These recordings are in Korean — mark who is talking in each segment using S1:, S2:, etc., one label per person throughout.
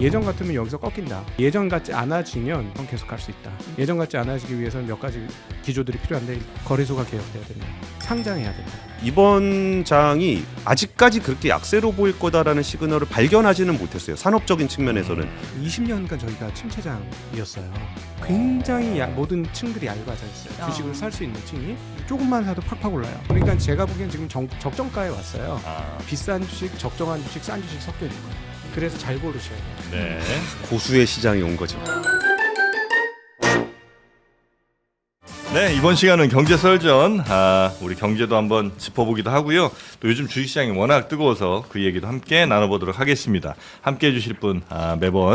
S1: 예전 같으면 여기서 꺾인다. 예전 같지 않아지면 계속 갈 수 있다. 예전 같지 않아지기 위해서는 몇 가지 기조들이 필요한데 거래소가 개혁돼야 된다. 상장해야 된다.
S2: 이번 장이 아직까지 그렇게 약세로 보일 거다라는 시그널을 발견하지는 못했어요. 산업적인 측면에서는.
S1: 20년간 저희가 침체장이었어요. 굉장히 모든 층들이 얇아져 있어요. 주식을 살 수 있는 층이 조금만 사도 팍팍 올라요. 그러니까 제가 보기엔 지금 적정가에 왔어요. 비싼 주식, 적정한 주식, 싼 주식 섞여 있는 거예요. 그래서 잘 고르셔야 돼요.
S3: 네.
S2: 고수의 시장이 온 거죠.
S3: 네, 이번 시간은 경제설전, 우리 경제도 한번 짚어보기도 하고요. 또 요즘 주식시장이 워낙 뜨거워서 그 얘기도 함께 나눠보도록 하겠습니다. 함께 해주실 분,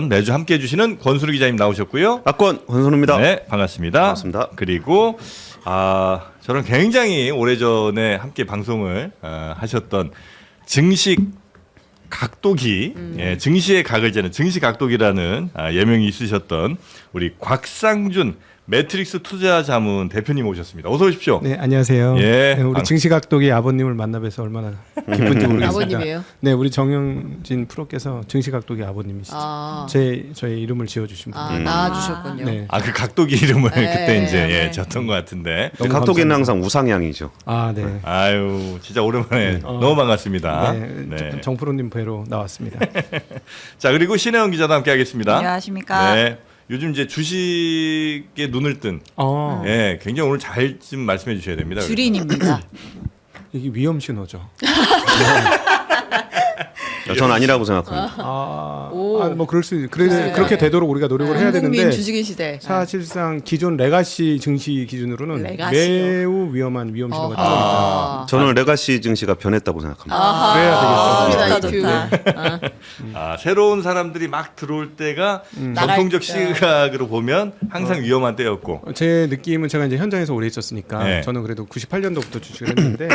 S3: 매주 함께 해주시는 권순우 기자님 나오셨고요.
S2: 박권 권선우입니다.
S3: 네, 반갑습니다.
S2: 반갑습니다.
S3: 그리고 저는 굉장히 오래전에 함께 방송을 하셨던 증식 각도기, 증시의 각을 재는 증시 각도기라는 예명이 있으셨던 우리 곽상준 매트릭스 투자자문 대표님 오셨습니다. 어서 오십시오.
S1: 네, 안녕하세요.
S3: 예,
S1: 네, 우리 증시각도기 아버님을 만나뵈서 얼마나 기쁜지 모르겠습니다.
S4: 아버님이에요?
S1: 네, 우리 정영진 프로께서 증시각도기 아버님이시죠. 저의 이름을 지어주신 분.
S4: 낳아주셨군요.
S1: 네.
S3: 그 각도기 이름을
S4: 네,
S3: 그때 이제
S4: 네.
S3: 졌던 것 같은데.
S1: 너무
S2: 각도기는
S1: 감사합니다.
S2: 항상 우상향이죠.
S1: 아, 네.
S3: 아유, 진짜 오랜만에 너무 반갑습니다.
S1: 네, 정프로님 뵈러 나왔습니다.
S3: 자, 그리고 신혜원 기자도 함께하겠습니다.
S5: 안녕하십니까.
S3: 네. 요즘 이제 주식에 눈을 뜬, 굉장히 오늘 잘 좀 말씀해 주셔야 됩니다.
S4: 주린입니다.
S1: 이게 위험 신호죠.
S2: 전 아니라고 생각합니다.
S1: 뭐 그럴 수 그렇게 되도록 우리가 노력을 해야
S4: 국민
S1: 되는데
S4: 주식인 시대.
S1: 사실상 기존 레가시 증시 기준으로는
S4: 레가시요?
S1: 매우 위험한 위험 신호가 들어옵니다.
S2: 저는 레가시 증시가 변했다고 생각합니다.
S1: 그래야
S4: 되겠다.
S3: 좋습니다. 새로운 사람들이 막 들어올 때가
S4: 나갈
S3: 전통적
S4: 때.
S3: 시각으로 보면 항상 위험한 때였고.
S1: 제 느낌은 제가 이제 현장에서 오래 있었으니까
S3: 네.
S1: 저는 그래도 98년도부터 주식을 했는데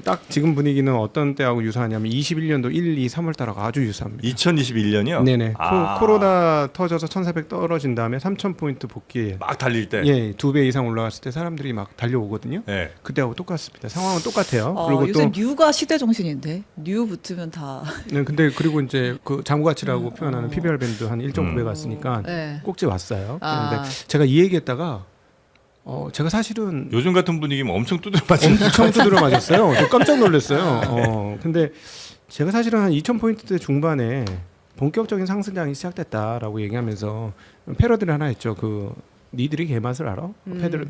S1: 딱 지금 분위기는 어떤 때하고 유사하냐면 21년도 1, 2, 3월 달하고 아주 유사합니다.
S3: 2021년이요?
S1: 네네. 코로나 터져서 1,400 떨어진 다음에 3,000포인트 복귀에
S3: 막 달릴 때.
S1: 예, 2배 이상 올라갔을 때 사람들이 막 달려오거든요.
S3: 네.
S1: 그때하고 똑같습니다. 상황은 똑같아요.
S5: 그리고
S1: 그리고
S5: 요새
S1: 또
S5: 뉴가 시대 정신인데 뉴 붙으면 다
S1: 네, 근데 그리고 이제 그 장부 가치라고 표현하는 PBR 밴드 한 1.9배 갔으니까
S4: 네.
S1: 꼭지 왔어요. 그런데 제가 이 얘기했다가 제가 사실은
S3: 요즘 같은 분위기면 엄청 두드려 맞은.
S1: 엄청 두드려 맞았어요. 저 깜짝 놀랐어요. 근데 제가 사실은 한 2,000포인트대 중반에 본격적인 상승장이 시작됐다라고 얘기하면서 패러디를 하나 했죠. 니들이 개맛을 알아?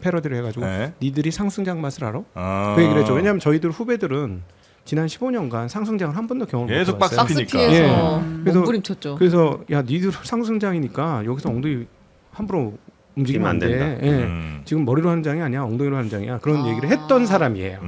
S1: 패러디를 해가지고
S3: 네.
S1: 니들이 상승장 맛을 알아? 그 얘기를 했죠. 왜냐하면 저희들 후배들은 지난 15년간 상승장을 한 번도 경험을
S3: 계속
S1: 못 해봤어요.
S3: 빡빡이니까.
S4: 박스키에서
S1: 그래서-
S4: 몸부림쳤죠.
S1: 그래서 야 니들 상승장이니까 여기서 엉덩이 함부로 움직이면 안 돼. 예. 지금 머리로 하는 장이 아니야. 엉덩이로 하는 장이야. 그런 얘기를 했던 사람이에요.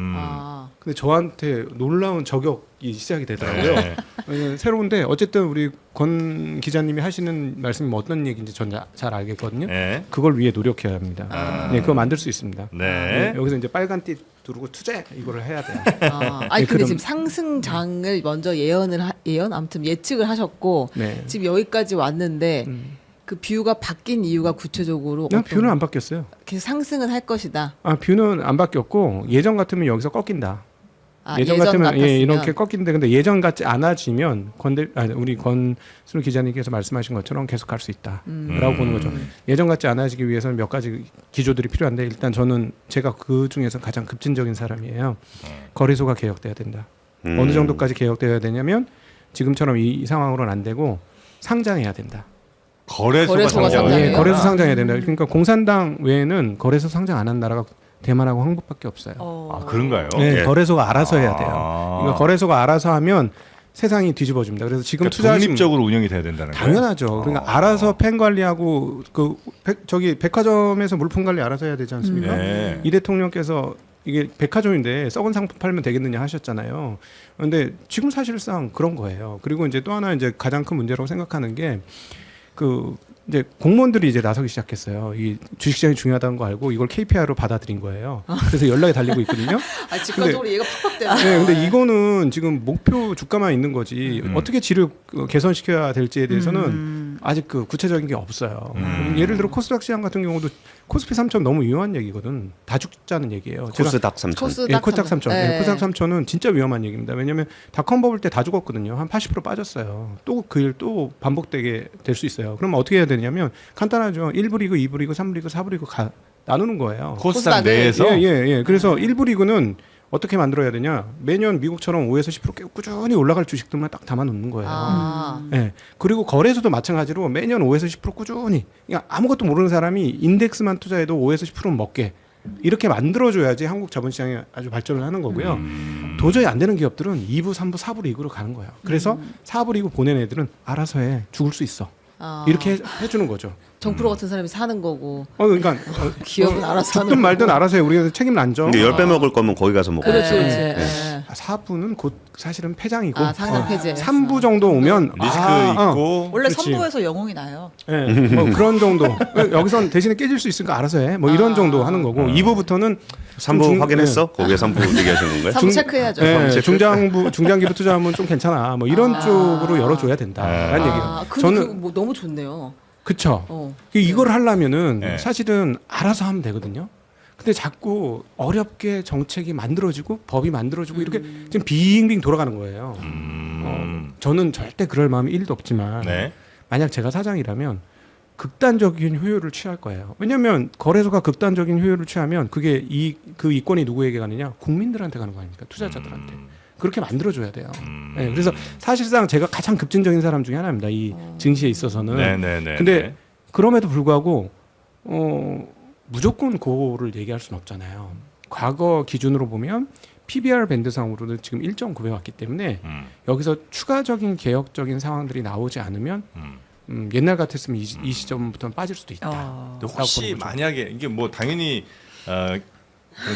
S1: 근데 저한테 놀라운 저격이 시작이 되더라고요.
S3: 네.
S1: 새로운데 어쨌든 우리 권 기자님이 하시는 말씀이 어떤 얘기인지 전 잘 알겠거든요.
S3: 네.
S1: 그걸 위해 노력해야 합니다. 네, 그거 만들 수 있습니다.
S3: 네.
S1: 여기서 이제 빨간 띠 두르고 투쟁 이거를 해야 돼요.
S4: 아니
S1: 네,
S4: 근데
S1: 그럼-
S4: 지금 상승장을 먼저 아무튼 예측을 하셨고
S1: 네.
S4: 지금 여기까지 왔는데 그 뷰가 바뀐 이유가 구체적으로
S1: 뷰는 안 바뀌었어요.
S4: 계속 상승은 할 것이다.
S1: 뷰는 안 바뀌었고 예전 같으면 여기서 꺾인다. 예전
S4: 예전
S1: 같으면
S4: 같았으면.
S1: 이렇게 꺾이는데 근데 예전 같지 않아지면 우리 권순우 기자님께서 말씀하신 것처럼 계속 갈 수 있다라고 보는 거죠. 예전 같지 않아지기 위해서는 몇 가지 기조들이 필요한데 일단 저는 제가 그 중에서 가장 급진적인 사람이에요. 거래소가 개혁돼야 된다. 어느 정도까지 개혁돼야 되냐면 지금처럼 이 상황으로는 안 되고 상장해야 된다.
S3: 거래소가
S4: 상장해요?
S3: 상장해요.
S1: 예, 거래소 상장해야 된다. 그러니까 공산당 외에는 거래소 상장 안 한 나라가 대만하고 한국밖에 없어요.
S3: 그런가요?
S1: 네,
S2: 예.
S1: 거래소가 알아서 해야 돼요. 그러니까 거래소가 알아서 하면 세상이 뒤집어집니다. 그래서 지금
S3: 그러니까
S1: 투자하신
S3: 독립적으로 운영이 돼야 된다는 거예요.
S1: 당연하죠. 그러니까 알아서 팬 관리하고 저기 백화점에서 물품 관리 알아서 해야 되지 않습니까?
S3: 네.
S1: 이 대통령께서 이게 백화점인데 썩은 상품 팔면 되겠느냐 하셨잖아요. 그런데 지금 사실상 그런 거예요. 그리고 이제 또 하나 이제 가장 큰 문제라고 생각하는 게 이제 공무원들이 이제 나서기 시작했어요. 이 주식시장이 중요하다는 거 알고 이걸 KPI로 받아들인 거예요. 그래서 연락이 달리고 있거든요.
S4: 직관적으로 얘가 팍팍 되네.
S1: 네, 근데 이거는 지금 목표 주가만 있는 거지 어떻게 질을 개선시켜야 될지에 대해서는 아직 그 구체적인 게 없어요. 예를 들어 코스닥 시장 같은 경우도 코스피 3천 너무 위험한 얘기거든. 다 죽자는 얘기예요. 제가
S2: 코스닥 3천.
S1: 코스닥 3천.
S4: 네.
S1: 코스닥 3천은 진짜 위험한 얘기입니다. 왜냐하면 닷컴 버블 때 다 죽었거든요. 한 80% 빠졌어요. 또 그 일 또 반복되게 될 수 있어요. 그럼 어떻게 해야 되냐면 간단하죠. 1부 리그, 2부 리그, 3부 리그, 4부 리그 나누는 거예요.
S3: 코스닥
S4: 코스닥을-
S3: 내에서
S1: 예. 그래서 1부 리그는 어떻게 만들어야 되냐? 매년 미국처럼 5에서 10% 꾸준히 올라갈 주식들만 딱 담아 놓는 거예요. 예. 그리고 거래소도 마찬가지로 매년 5에서 10% 꾸준히 그러니까 아무것도 모르는 사람이 인덱스만 투자해도 5에서 10%는 먹게 이렇게 만들어줘야지 한국 자본시장이 아주 발전을 하는 거고요. 도저히 안 되는 기업들은 2부, 3부, 4부 리그로 가는 거예요. 그래서 4부 리그 보낸 애들은 알아서 해. 죽을 수 있어. 이렇게 해주는 거죠.
S4: 정프로 같은 사람이 사는 거고
S1: 그러니까
S4: 기업은 알아서 하는
S1: 죽든 말든
S4: 거고.
S1: 알아서 해. 우리가 책임을 안 져.
S2: 근데 10배 먹을 거면 거기 가서 먹어.
S4: 그렇지, 그렇지.
S1: 네.
S4: 예.
S1: 4부는 곧 사실은 폐장이고
S4: 상장 폐지해서.
S1: 3부 정도 오면
S3: 리스크 있고
S5: 원래
S1: 그렇지.
S5: 선부에서 영웅이 나요.
S1: 뭐 그런 정도. 여기선 대신에 깨질 수 있으니까 알아서 해. 뭐 이런 정도 하는 거고 2부부터는
S2: 3부 확인했어? 거기에 3부 얘기하시는 건가요?
S4: 사부 체크해야죠.
S1: 중장기로 투자하면 좀 괜찮아. 뭐 이런 쪽으로 열어줘야 된다라는 얘기예요.
S4: 근데
S1: 저는
S4: 그거 뭐 너무 좋네요.
S1: 그쵸. 이걸 하려면은
S3: 네.
S1: 사실은 알아서 하면 되거든요. 근데 자꾸 어렵게 정책이 만들어지고 법이 만들어지고 이렇게 지금 빙빙 돌아가는 거예요. 저는 절대 그럴 마음이 1도 없지만
S3: 네.
S1: 만약 제가 사장이라면 극단적인 효율을 취할 거예요. 왜냐하면 거래소가 극단적인 효율을 취하면 그게 그 이권이 누구에게 가느냐? 국민들한테 가는 거 아닙니까? 투자자들한테. 그렇게 만들어줘야 돼요. 네, 그래서 사실상 제가 가장 급진적인 사람 중에 하나입니다. 이 증시에 있어서는.
S3: 네네네.
S1: 근데 그럼에도 불구하고 무조건 그거를 얘기할 수는 없잖아요. 과거 기준으로 보면 PBR 밴드상으로는 지금 1.9배 왔기 때문에 여기서 추가적인 개혁적인 상황들이 나오지 않으면 옛날 같았으면 이 시점부터는 빠질 수도 있다.
S3: 근데 혹시
S1: 라고 보는 거죠.
S3: 만약에 이게 뭐 당연히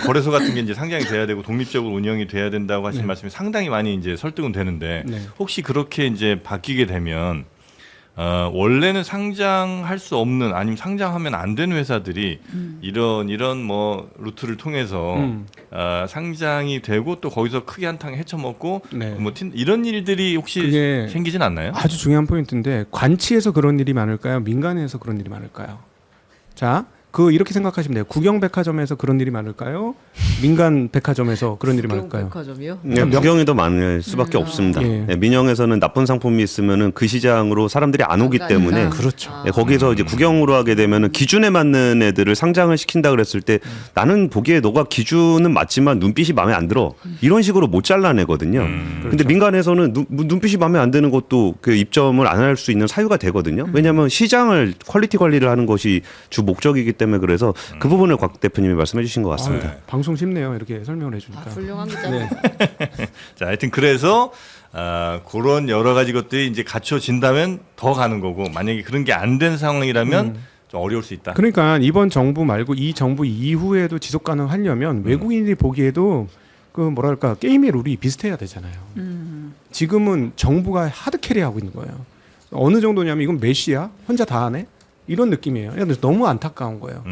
S3: 거래소 같은 게 이제 상장이 돼야 되고 독립적으로 운영이 돼야 된다고 하신
S1: 네.
S3: 말씀이 상당히 많이 이제 설득은 되는데
S1: 네.
S3: 혹시 그렇게 이제 바뀌게 되면 원래는 상장할 수 없는 아니면 상장하면 안 되는 회사들이 이런 뭐 루트를 통해서 상장이 되고 또 거기서 크게 한탕 헤쳐먹고
S1: 네.
S3: 뭐 이런 일들이 혹시
S1: 그게
S3: 생기진 않나요?
S1: 아주 중요한 포인트인데 관치에서 그런 일이 많을까요? 민간에서 그런 일이 많을까요? 자, 이렇게 생각하시면 돼요. 국영백화점에서 그런 일이 많을까요? 민간 백화점에서 그런 일이 많을까요?
S4: 백화점이요?
S2: 네, 국영이 더 많을 수밖에 없습니다.
S1: 예.
S2: 네, 민영에서는 나쁜 상품이 있으면은 그 시장으로 사람들이 안 오기
S4: 안
S2: 때문에
S4: 가니까.
S1: 그렇죠.
S2: 네, 거기서 이제 국영으로 하게 되면은 기준에 맞는 애들을 상장을 시킨다 그랬을 때 나는 보기에 너가 기준은 맞지만 눈빛이 마음에 안 들어 이런 식으로 못 잘라내거든요. 근데
S1: 그렇죠.
S2: 민간에서는 눈빛이 마음에 안 드는 것도 그 입점을 안 할 수 있는 사유가 되거든요. 왜냐하면 시장을 퀄리티 관리를 하는 것이 주 목적이기 때문에 그래서 그 부분을 곽 대표님이 말씀해 주신 것 같습니다.
S3: 네.
S1: 방송 쉽네요. 이렇게 설명을 해주니까.
S4: 훌륭한 기자.
S1: 네.
S3: 자, 하여튼 그래서 그런 여러 가지 것들이 이제 갖춰진다면 더 가는 거고 만약에 그런 게 안 된 상황이라면 좀 어려울 수 있다.
S1: 그러니까 이번 정부 말고 이 정부 이후에도 지속 가능하려면 외국인이 보기에도 그 뭐랄까 게임의 룰이 비슷해야 되잖아요. 지금은 정부가 하드 캐리하고 있는 거예요. 어느 정도냐면 이건 메시야? 혼자 다 하네? 이런 느낌이에요. 그래서 너무 안타까운 거예요.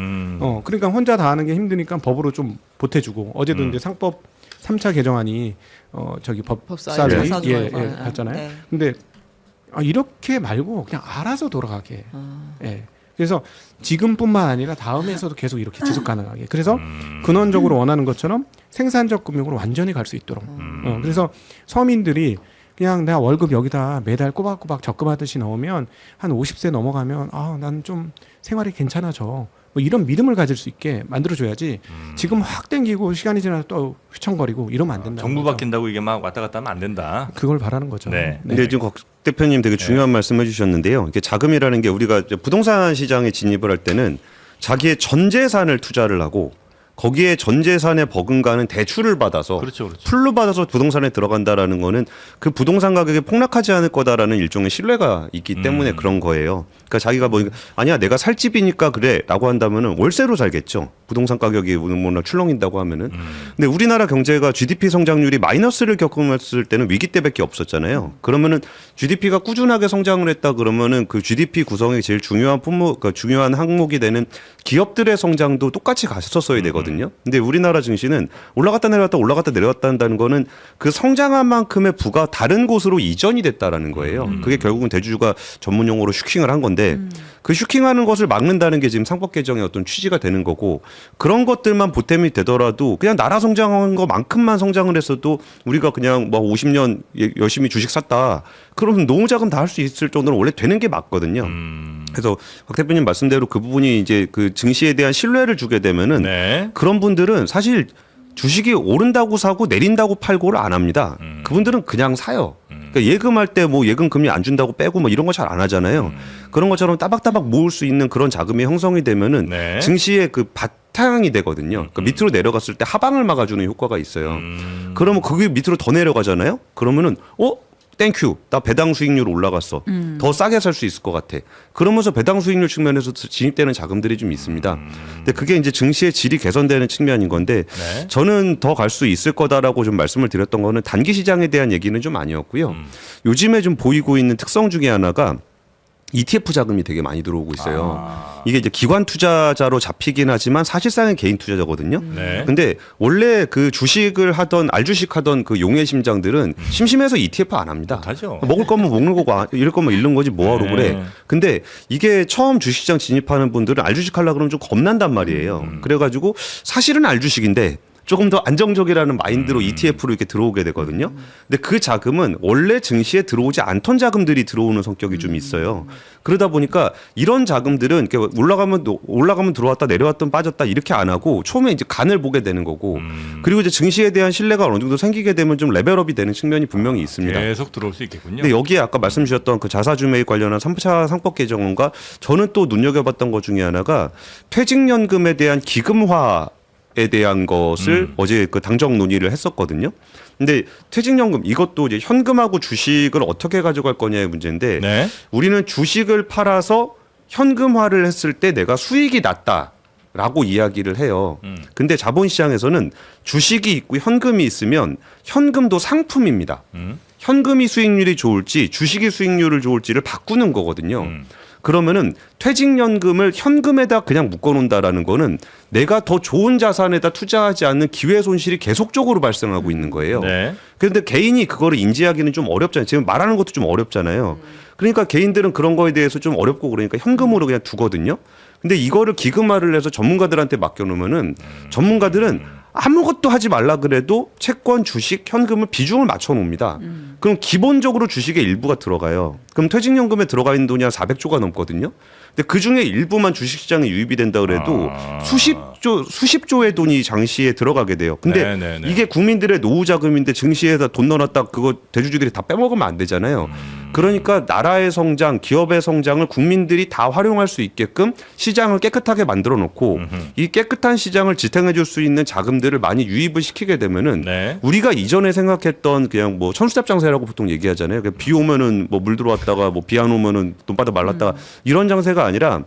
S1: 그러니까 혼자 다 하는 게 힘드니까 법으로 좀 보태주고 어제도 이제 상법 3차 개정안이 법사위
S4: 법사위
S1: 갔잖아요.
S5: 네.
S1: 근데 이렇게 말고 그냥 알아서 돌아가게. 예. 그래서 지금뿐만 아니라 다음에서도 계속 이렇게 지속 가능하게. 그래서 근원적으로 원하는 것처럼 생산적 금융으로 완전히 갈 수 있도록. 그래서 서민들이 그냥 내가 월급 여기다 매달 꼬박꼬박 적금하듯이 넣으면 한 50세 넘어가면 난 좀 생활이 괜찮아져. 뭐 이런 믿음을 가질 수 있게 만들어줘야지. 지금 확 땡기고 시간이 지나서 또 휘청거리고 이러면 안 된다.
S3: 정부 바뀐다고 이게 막 왔다 갔다 하면 안 된다.
S1: 그걸 바라는 거죠.
S3: 네.
S2: 근데 지금 곽 대표님 되게 중요한 말씀 해주셨는데요. 이게 자금이라는 게 우리가 이제 부동산 시장에 진입을 할 때는 자기의 전 재산을 투자를 하고 거기에 전 재산에 버금가는 대출을 받아서
S3: 그렇죠.
S2: 풀로 받아서 부동산에 들어간다라는 거는 그 부동산 가격이 폭락하지 않을 거다라는 일종의 신뢰가 있기 때문에 그런 거예요. 그러니까 자기가 뭐 아니야 내가 살 집이니까 그래라고 한다면은 월세로 살겠죠. 부동산 가격이 워낙 출렁인다고 하면은. 근데 우리나라 경제가 GDP 성장률이 마이너스를 겪었을 때는 위기 때밖에 없었잖아요. 그러면은 GDP가 꾸준하게 성장을 했다 그러면은 그 GDP 구성의 제일 중요한 품목, 그러니까 중요한 항목이 되는 기업들의 성장도 똑같이 갔었어야 되거든요. 근데 우리나라 증시는 올라갔다 내려갔다 올라갔다 내려갔다 한다는 거는 그 성장한 만큼의 부가 다른 곳으로 이전이 됐다라는 거예요. 그게 결국은 대주주가 전문 용어로 슈킹을 한 건데 그 슈킹하는 것을 막는다는 게 지금 상법 개정의 어떤 취지가 되는 거고 그런 것들만 보탬이 되더라도 그냥 나라 성장한 것만큼만 성장을 했어도 우리가 그냥 뭐 50년 열심히 주식 샀다. 그러면 노후 자금 다 할 수 있을 정도는 원래 되는 게 맞거든요. 그래서 박 대표님 말씀대로 그 부분이 이제 그 증시에 대한 신뢰를 주게 되면은
S3: 네.
S2: 그런 분들은 사실 주식이 오른다고 사고 내린다고 팔고를 안 합니다. 그분들은 그냥 사요. 그러니까 예금할 때 뭐 예금 금리 안 준다고 빼고 뭐 이런 거 잘 안 하잖아요. 그런 것처럼 따박따박 모을 수 있는 그런 자금이 형성이 되면은
S3: 네.
S2: 증시의 그 바탕이 되거든요. 그러니까 밑으로 내려갔을 때 하방을 막아주는 효과가 있어요. 그러면 그게 밑으로 더 내려가잖아요. 그러면은 땡큐. 나 배당 수익률 올라갔어. 더 싸게 살 수 있을 것 같아. 그러면서 배당 수익률 측면에서 진입되는 자금들이 좀 있습니다. 근데 그게 이제 증시의 질이 개선되는 측면인 건데
S3: 네.
S2: 저는 더 갈 수 있을 거다라고 좀 말씀을 드렸던 거는 단기 시장에 대한 얘기는 좀 아니었고요. 요즘에 좀 보이고 있는 특성 중에 하나가 ETF 자금이 되게 많이 들어오고 있어요. 이게 이제 기관 투자자로 잡히긴 하지만 사실상은 개인 투자자거든요.
S3: 네.
S2: 근데 원래 그 주식을 하던 알주식 하던 그 용의 심장들은 심심해서 ETF 안 합니다.
S3: 하죠.
S2: 먹을 거면 먹는 거고 잃을 거면 잃는 거지 뭐하러
S3: 네.
S2: 그래. 근데 이게 처음 주식시장 진입하는 분들은 알주식 하려고 그러면 좀 겁난단 말이에요. 그래가지고 사실은 알주식인데 조금 더 안정적이라는 마인드로 ETF로 이렇게 들어오게 되거든요. 근데 그 자금은 원래 증시에 들어오지 않던 자금들이 들어오는 성격이 좀 있어요. 그러다 보니까 이런 자금들은 이렇게 올라가면 들어왔다 내려왔던 빠졌다 이렇게 안 하고 처음에 이제 간을 보게 되는 거고 그리고 이제 증시에 대한 신뢰가 어느 정도 생기게 되면 좀 레벨업이 되는 측면이 분명히 있습니다.
S3: 계속 들어올 수 있겠군요.
S2: 근데 여기에 아까 말씀 주셨던 그 자사주 매입 관련한 3차 상법 개정안과 저는 또 눈여겨봤던 것 중에 하나가 퇴직연금에 대한 기금화에 대한 것을 어제 그 당정 논의를 했었거든요. 근데 퇴직연금 이것도 이제 현금하고 주식을 어떻게 가져갈 거냐의 문제인데
S3: 네.
S2: 우리는 주식을 팔아서 현금화를 했을 때 내가 수익이 났다라고 이야기를 해요. 근데 자본시장에서는 주식이 있고 현금이 있으면 현금도 상품입니다. 현금이 수익률이 좋을지 주식이 수익률을 좋을지를 바꾸는 거거든요. 그러면은 퇴직연금을 현금에다 그냥 묶어놓는다라는 거는 내가 더 좋은 자산에다 투자하지 않는 기회 손실이 계속적으로 발생하고 있는 거예요.
S3: 네.
S2: 그런데 개인이 그거를 인지하기는 좀 어렵잖아요. 지금 말하는 것도 좀 어렵잖아요. 그러니까 개인들은 그런 거에 대해서 좀 어렵고 그러니까 현금으로 그냥 두거든요. 근데 이거를 기금화를 해서 전문가들한테 맡겨놓으면은 전문가들은 아무것도 하지 말라 그래도 채권, 주식, 현금을 비중을 맞춰 놓습니다. 그럼 기본적으로 주식의 일부가 들어가요. 그럼 퇴직연금에 들어가 있는 돈이 한 400조가 넘거든요. 근데 그 중에 일부만 주식시장에 유입이 된다 그래도 수십조의 돈이 장시에 들어가게 돼요. 근데
S3: 네네네.
S2: 이게 국민들의 노후 자금인데 증시에다 돈 넣어놨다 그거 대주주들이 다 빼먹으면 안 되잖아요. 그러니까 나라의 성장, 기업의 성장을 국민들이 다 활용할 수 있게끔 시장을 깨끗하게 만들어 놓고 이 깨끗한 시장을 지탱해 줄 수 있는 자금들을 많이 유입을 시키게 되면은
S3: 네.
S2: 우리가 이전에 생각했던 그냥 뭐 천수잡장세라고 보통 얘기하잖아요. 비 오면은 뭐 물 들어왔다가 뭐 비 안 오면은 돈바다 말랐다가 이런 장세가 아니라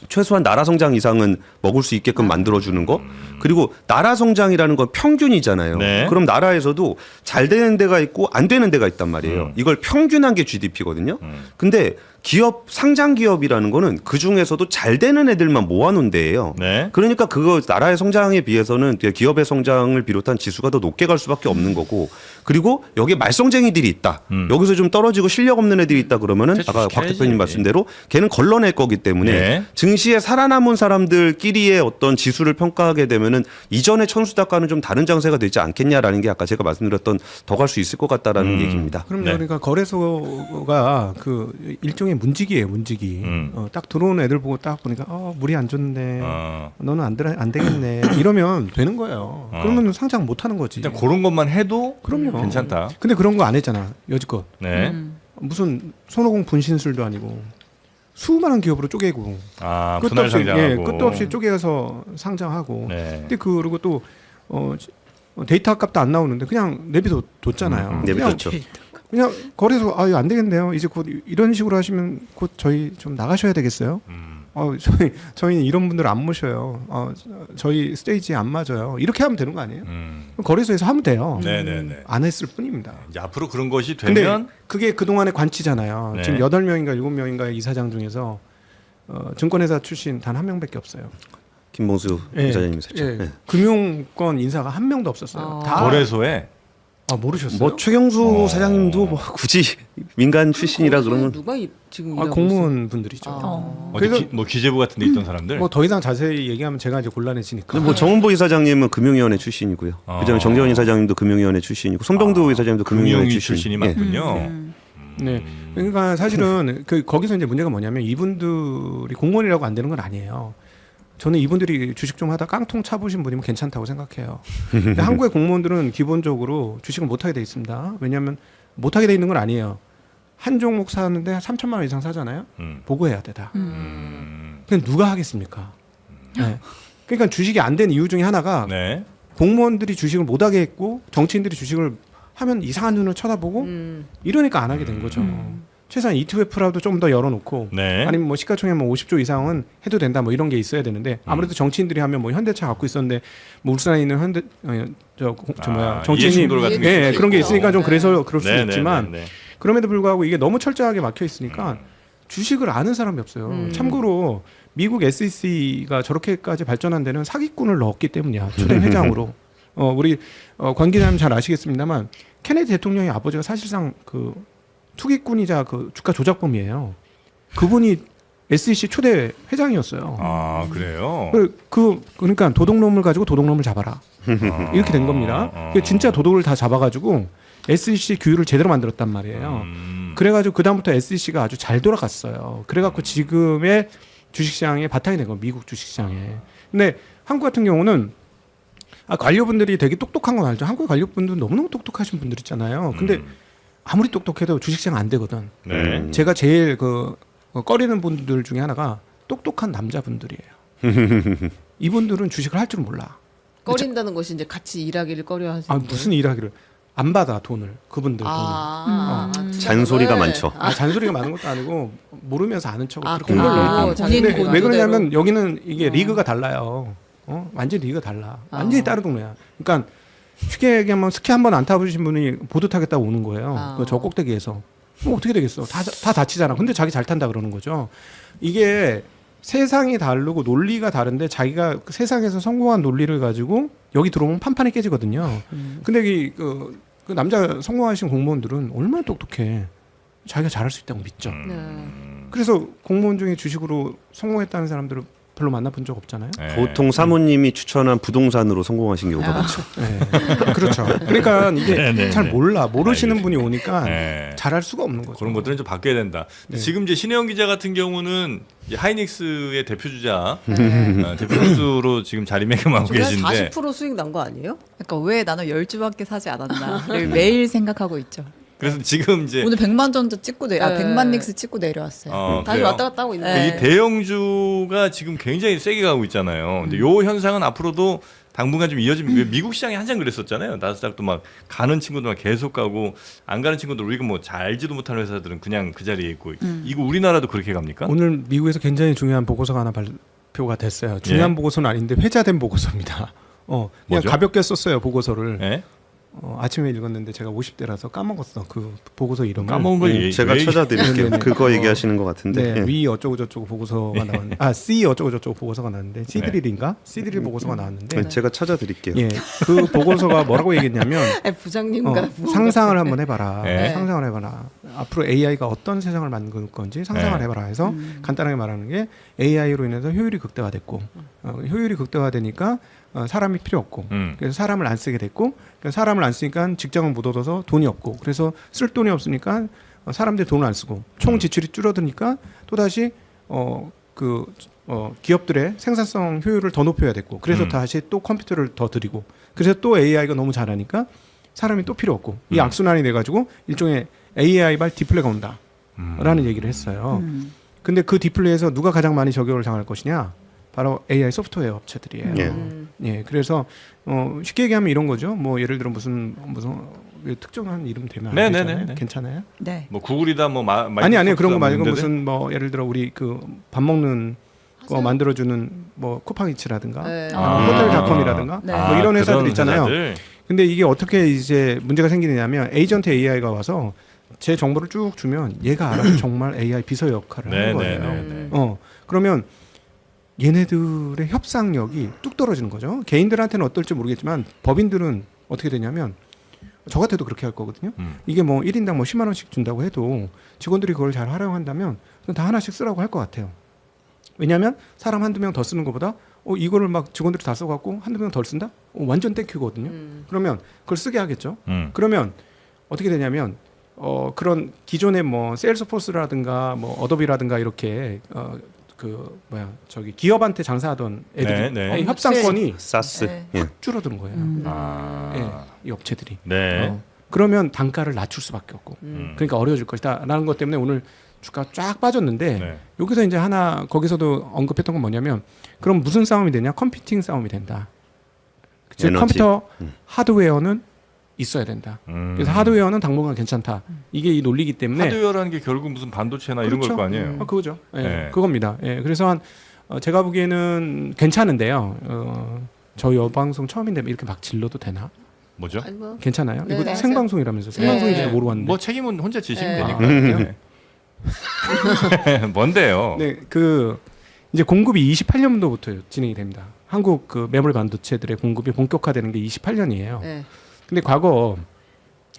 S2: 최소한 나라 성장 이상은 먹을 수 있게끔 만들어 주는 거. 그리고 나라 성장이라는 건 평균이잖아요.
S3: 네.
S2: 그럼 나라에서도 잘 되는 데가 있고 안 되는 데가 있단 말이에요. 이걸 평균한 게 GDP거든요. 근데 기업 상장 기업이라는 거는 그 중에서도 잘 되는 애들만 모아놓은 데예요.
S3: 네.
S2: 그러니까 그거 나라의 성장에 비해서는 기업의 성장을 비롯한 지수가 더 높게 갈 수밖에 없는 거고 그리고 여기에 말썽쟁이들이 있다. 여기서 좀 떨어지고 실력 없는 애들이 있다 그러면은 아까 곽 대표님 말씀대로 걔는 걸러낼 거기 때문에
S3: 네.
S2: 증시에 살아남은 사람들끼리의 어떤 지수를 평가하게 되면은 이전의 천수닥과는 좀 다른 장세가 되지 않겠냐라는 게 아까 제가 말씀드렸던 더 갈 수 있을 것 같다라는 얘기입니다.
S1: 그럼
S3: 네.
S1: 그러니까 거래소가 그 일종의 문지기예요, 문지기. 딱 들어오는 애들 보고 딱 보니까 물이 안 좋네. 너는 안 되겠네. 이러면 되는 거예요. 그러면 상장 못 하는 거지.
S3: 일단 그런 것만 해도
S1: 그럼요.
S3: 괜찮다.
S1: 근데 그런 거 안 했잖아. 여지껏.
S3: 네.
S1: 무슨 손오공 분신술도 아니고 수많은 기업으로 쪼개고
S3: 분할
S1: 없이
S3: 상장하고.
S1: 끝도 없이 쪼개서 상장하고.
S3: 네.
S1: 근데 그리고 또 데이터 값도 안 나오는데 그냥 내비뒀잖아요.
S2: 내비뒀죠.
S1: 그냥 거래소 이거 안 되겠네요. 이제 곧 이런 식으로 하시면 곧 저희 좀 나가셔야 되겠어요. 저희는 이런 분들 안 모셔요. 저희 스테이지에 안 맞아요. 이렇게 하면 되는 거 아니에요? 거래소에서 하면 돼요.
S3: 네네네.
S1: 안 했을 뿐입니다.
S3: 이제 앞으로 그런 것이
S1: 근데
S3: 되면
S1: 그게 그동안의 관치잖아요.
S3: 네.
S1: 지금 8명인가 7명인가 이사장 중에서 증권회사 출신 단 한 명밖에 없어요.
S2: 김봉수
S1: 예,
S2: 이사장님이셨죠.
S1: 예.
S2: 예.
S1: 금융권 인사가 한 명도 없었어요. 다
S3: 거래소에
S1: 모르셨어요?
S2: 뭐 최경수 사장님도 뭐 굳이 민간 출신이라 그러면
S4: 누가 지금 일하고
S1: 공무원 분들이죠.
S4: 아.
S3: 어디
S1: 그래서-
S3: 뭐 기재부 같은 데 있던 사람들.
S1: 뭐 더 이상 자세히 얘기하면 제가 이제 곤란해지니까.
S2: 근데 뭐 정은보 이사장님은 금융위원회 출신이고요. 그다음에 정재원 이사장님도 금융위원회 출신이고 손병도 이사장님도 금융위원회
S3: 금융위
S2: 출신.
S3: 출신이
S2: 예.
S3: 많군요.
S1: 네. 그러니까 사실은 거기서 이제 문제가 뭐냐면 이분들이 공무원이라고 안 되는 건 아니에요. 저는 이분들이 주식 좀 하다 깡통 차보신 분이면 괜찮다고 생각해요. 근데 한국의 공무원들은 기본적으로 주식을 못 하게 돼 있습니다. 왜냐하면 못 하게 돼 있는 건 아니에요. 한 종목 사는데 3천만 원 이상 사잖아요. 보고해야 되다. 그냥 누가 하겠습니까? 네. 그러니까 주식이 안 된 이유 중에 하나가
S3: 네.
S1: 공무원들이 주식을 못 하게 했고 정치인들이 주식을 하면 이상한 눈으로 쳐다보고 이러니까 안 하게 된 거죠. 최소한 ETF라도 좀 더 열어놓고
S3: 네.
S1: 아니면 뭐 시가총액 뭐 50조 이상은 해도 된다 뭐 이런 게 있어야 되는데 아무래도 정치인들이 하면 뭐 현대차 갖고 있었는데 뭐 울산에 있는 현대 정치인이
S3: 이해충돌 같은 게
S1: 예,
S3: 있을 수
S1: 그런 게
S3: 있죠.
S1: 있으니까 좀 그래서 그럴 수
S3: 네,
S1: 있지만
S3: 네, 네.
S1: 그럼에도 불구하고 이게 너무 철저하게 막혀 있으니까 주식을 아는 사람이 없어요. 참고로 미국 SEC가 저렇게까지 발전한 데는 사기꾼을 넣었기 때문이야. 초대 회장으로. 우리 권 기자님 잘 아시겠습니다만 케네디 대통령의 아버지가 사실상 그 투기꾼이자 그 주가 조작범이에요. 그분이 SEC 초대 회장이었어요.
S3: 아 그래요.
S1: 그러니까 도둑놈을 가지고 도둑놈을 잡아라. 이렇게 된 겁니다. 진짜 도둑을 다 잡아가지고 SEC 규율을 제대로 만들었단 말이에요. 그래가지고 그 다음부터 SEC가 아주 잘 돌아갔어요. 그래갖고 지금의 주식시장에 바탕이 된 거, 미국 주식시장에. 근데 한국 같은 경우는 관료분들이 되게 똑똑한 건 알죠. 한국 관료분들은 너무너무 똑똑하신 분들 있잖아요. 근데 아무리 똑똑해도 주식시장 안 되거든.
S3: 네.
S1: 제가 제일 꺼리는 분들 중에 하나가 똑똑한 남자분들이에요. 이분들은 주식을 할 줄 몰라.
S4: 꺼린다는 것이 이제 같이 일하기를 꺼려하시는
S1: 아, 무슨 일하기를 안 받아 돈을 그분들 돈을.
S2: 잔소리가 많죠.
S1: 잔소리가 많은 것도 아니고 모르면서 아는 척을 그렇게
S4: 그걸로
S1: 하고.
S4: 자기
S1: 근데
S4: 본인대로.
S1: 왜 그러냐면 여기는 이게 리그가 달라요. 완전 히 리그가 달라. 완전히 다른 동네야. 그러니까 쉽게 얘기하면 스키 한 번 안 타보신 분이 보드 타겠다고 오는 거예요. 저 꼭대기에서. 어떻게 되겠어? 다 다치잖아. 근데 자기 잘 탄다 그러는 거죠. 이게 세상이 다르고 논리가 다른데 자기가 세상에서 성공한 논리를 가지고 여기 들어오면 판판이 깨지거든요. 근데 그 남자 성공하신 공무원들은 얼마나 똑똑해. 자기가 잘할 수 있다고 믿죠. 그래서 공무원 중에 주식으로 성공했다는 사람들을 별로 만나본 적 없잖아요.
S3: 네.
S2: 보통 사모님이 추천한 부동산으로 성공하신 경우가 많죠.
S1: 네. 그렇죠. 그러니까 이게
S3: 네,
S1: 잘
S3: 네.
S1: 몰라. 모르시는 분이 오니까
S3: 네.
S1: 잘할 수가 없는 거죠.
S3: 그런 것들은 좀 바뀌어야 된다.
S1: 네.
S3: 지금 이제 신혜영 기자 같은 경우는 이제 하이닉스의 대표 주자, 대표 선수로 지금 자리매김하고
S4: 저게 한
S3: 계신데
S4: 40% 수익 난 거 아니에요?
S5: 그러니까 왜 나는 10주밖에 사지 않았나를 매일 생각하고 있죠.
S3: 그래서 지금 이제
S5: 100만 정도 찍고 100만
S4: 네.
S5: 닉스 찍고 내려왔어요.
S4: 다시
S3: 그래요?
S4: 왔다 갔다 하고 있는
S5: 네.
S4: 거예요.
S3: 이 대형주가 지금 굉장히 세게 가고 있잖아요. 근데 요 현상은 앞으로도 당분간 좀 이어지면 왜 미국 시장이 한참 그랬었잖아요. 나스닥도 막 가는 친구들 막 계속 가고 안 가는 친구들 우리가 뭐 잘 알지도 못하는 회사들은 그냥 그 자리에 있고 이거 우리나라도 그렇게 갑니까?
S1: 오늘 미국에서 굉장히 중요한 보고서가 하나 발표가 됐어요. 중요한
S3: 예.
S1: 보고서는 아닌데 회자된 보고서입니다. 그냥
S3: 뭐죠?
S1: 가볍게 썼어요 보고서를.
S3: 예?
S1: 아침에 읽었는데 제가 50대라서 까먹었어 그 보고서 이름을.
S3: 까먹은 걸
S2: 제가
S3: 왜
S2: 찾아드릴게요.
S1: 네네네.
S2: 그거 얘기하시는 것 같은데.
S1: 네,
S2: 예.
S1: 위 어쩌고 저쩌고 보고서가 나왔는데, C 어쩌고 저쩌고 보고서가 나왔는데, C3인가? C3 보고서가 나왔는데,
S2: 네, 제가 찾아드릴게요.
S1: 예, 그 보고서가 뭐라고 얘기했냐면,
S4: 아니, 부장님과
S1: 상상을 한번 해봐라.
S3: 네.
S1: 상상을 해봐라. 앞으로 AI가 어떤 세상을 만들 건지 상상을
S3: 네.
S1: 해봐라 해서 간단하게 말하는 게 AI로 인해서 효율이 극대화됐고, 효율이 극대화되니까 사람이 필요 없고, 그래서 사람을 안 쓰게 됐고, 그러니까 사람을 안 쓰니까 직장을 못 얻어서 돈이 없고, 그래서 쓸 돈이 없으니까 사람들이 돈을 안 쓰고, 총 지출이 줄어드니까 또 다시 기업들의 생산성 효율을 더 높여야 됐고, 그래서 다시 또 컴퓨터를 더 들이고, 그래서 또 AI가 너무 잘하니까 사람이 또 필요 없고, 이 악순환이 돼가지고 일종의 AI발 디플레가 온다라는 얘기를 했어요. 근데 그 디플레이에서 누가 가장 많이 적용을 당할 것이냐? 바로 AI 소프트웨어 업체들이에요.
S2: 예.
S1: 예, 그래서 쉽게 얘기하면 이런 거죠. 뭐 예를 들어 무슨 특정한 이름 되면 안
S3: 네네네.
S1: 되잖아요. 괜찮아요?
S5: 네.
S3: 뭐 구글이다 뭐
S1: 아니 그런 거 말고
S3: 문제들?
S1: 무슨 뭐 예를 들어 우리 그 밥 먹는 만들어주는 뭐 쿠팡이츠라든가
S4: 네.
S1: 호텔닷컴이라든가
S4: 네.
S1: 뭐 이런 회사들
S3: 그런
S1: 있잖아요.
S3: 회사들.
S1: 근데 이게 어떻게 이제 문제가 생기느냐면 에이전트 AI가 와서 제 정보를 쭉 주면 얘가 알아서 정말 AI 비서 역할을 하는 거예요.
S3: 네.
S1: 그러면 얘네들의 협상력이 뚝 떨어지는 거죠. 개인들한테는 어떨지 모르겠지만 법인들은 어떻게 되냐면 저 같아도 그렇게 할 거거든요. 이게 뭐 1인당 뭐 10만 원씩 준다고 해도 직원들이 그걸 잘 활용한다면 다 하나씩 쓰라고 할 것 같아요. 왜냐하면 사람 한두 명 더 쓰는 것보다 이거를 막 직원들이 다 써갖고 한두 명 덜 쓴다? 완전 땡큐거든요. 그러면 그걸 쓰게 하겠죠. 그러면 어떻게 되냐면 그런 기존의 뭐 세일스포스라든가 뭐 어도비라든가 이렇게 기업한테 장사하던 애들이
S3: 네, 네.
S1: 이 협상권이
S2: 사스.
S4: 네.
S2: 예.
S1: 줄어드는 거예요. 이 업체들이.
S3: 네.
S1: 그러면 단가를 낮출 수밖에 없고, 그러니까 어려워질 것이다라는 것 때문에 오늘 주가 쫙 빠졌는데
S3: 네.
S1: 여기서 이제 하나 거기서도 언급했던 건 뭐냐면 그럼 무슨 싸움이 되냐? 컴퓨팅 싸움이 된다. 즉
S2: 에너지.
S1: 컴퓨터 하드웨어는 있어야 된다. 그래서 하드웨어는 당분간 괜찮다. 이게 이 논리이기 때문에
S3: 하드웨어라는 게 결국 무슨 반도체나 이런 걸
S1: 그렇죠.
S3: 거 아니에요?
S1: 그거죠. 예,
S3: 네.
S1: 그겁니다. 예, 그래서 제가 보기에는 괜찮은데요. 저희 여방송 처음인데 이렇게 막 질러도 되나?
S3: 뭐죠?
S4: 아니, 뭐.
S1: 괜찮아요?
S4: 네,
S1: 이거
S4: 네.
S1: 생방송이라면서 생방송인지 모르고 왔는데.
S3: 뭐 책임은 혼자 지시면
S4: 네.
S3: 되니까. 네. 뭔데요?
S1: 네, 이제 공급이 28년도부터 진행이 됩니다. 한국 메모리 반도체들의 공급이 본격화되는 게 28년이에요.
S4: 네.
S1: 근데 과거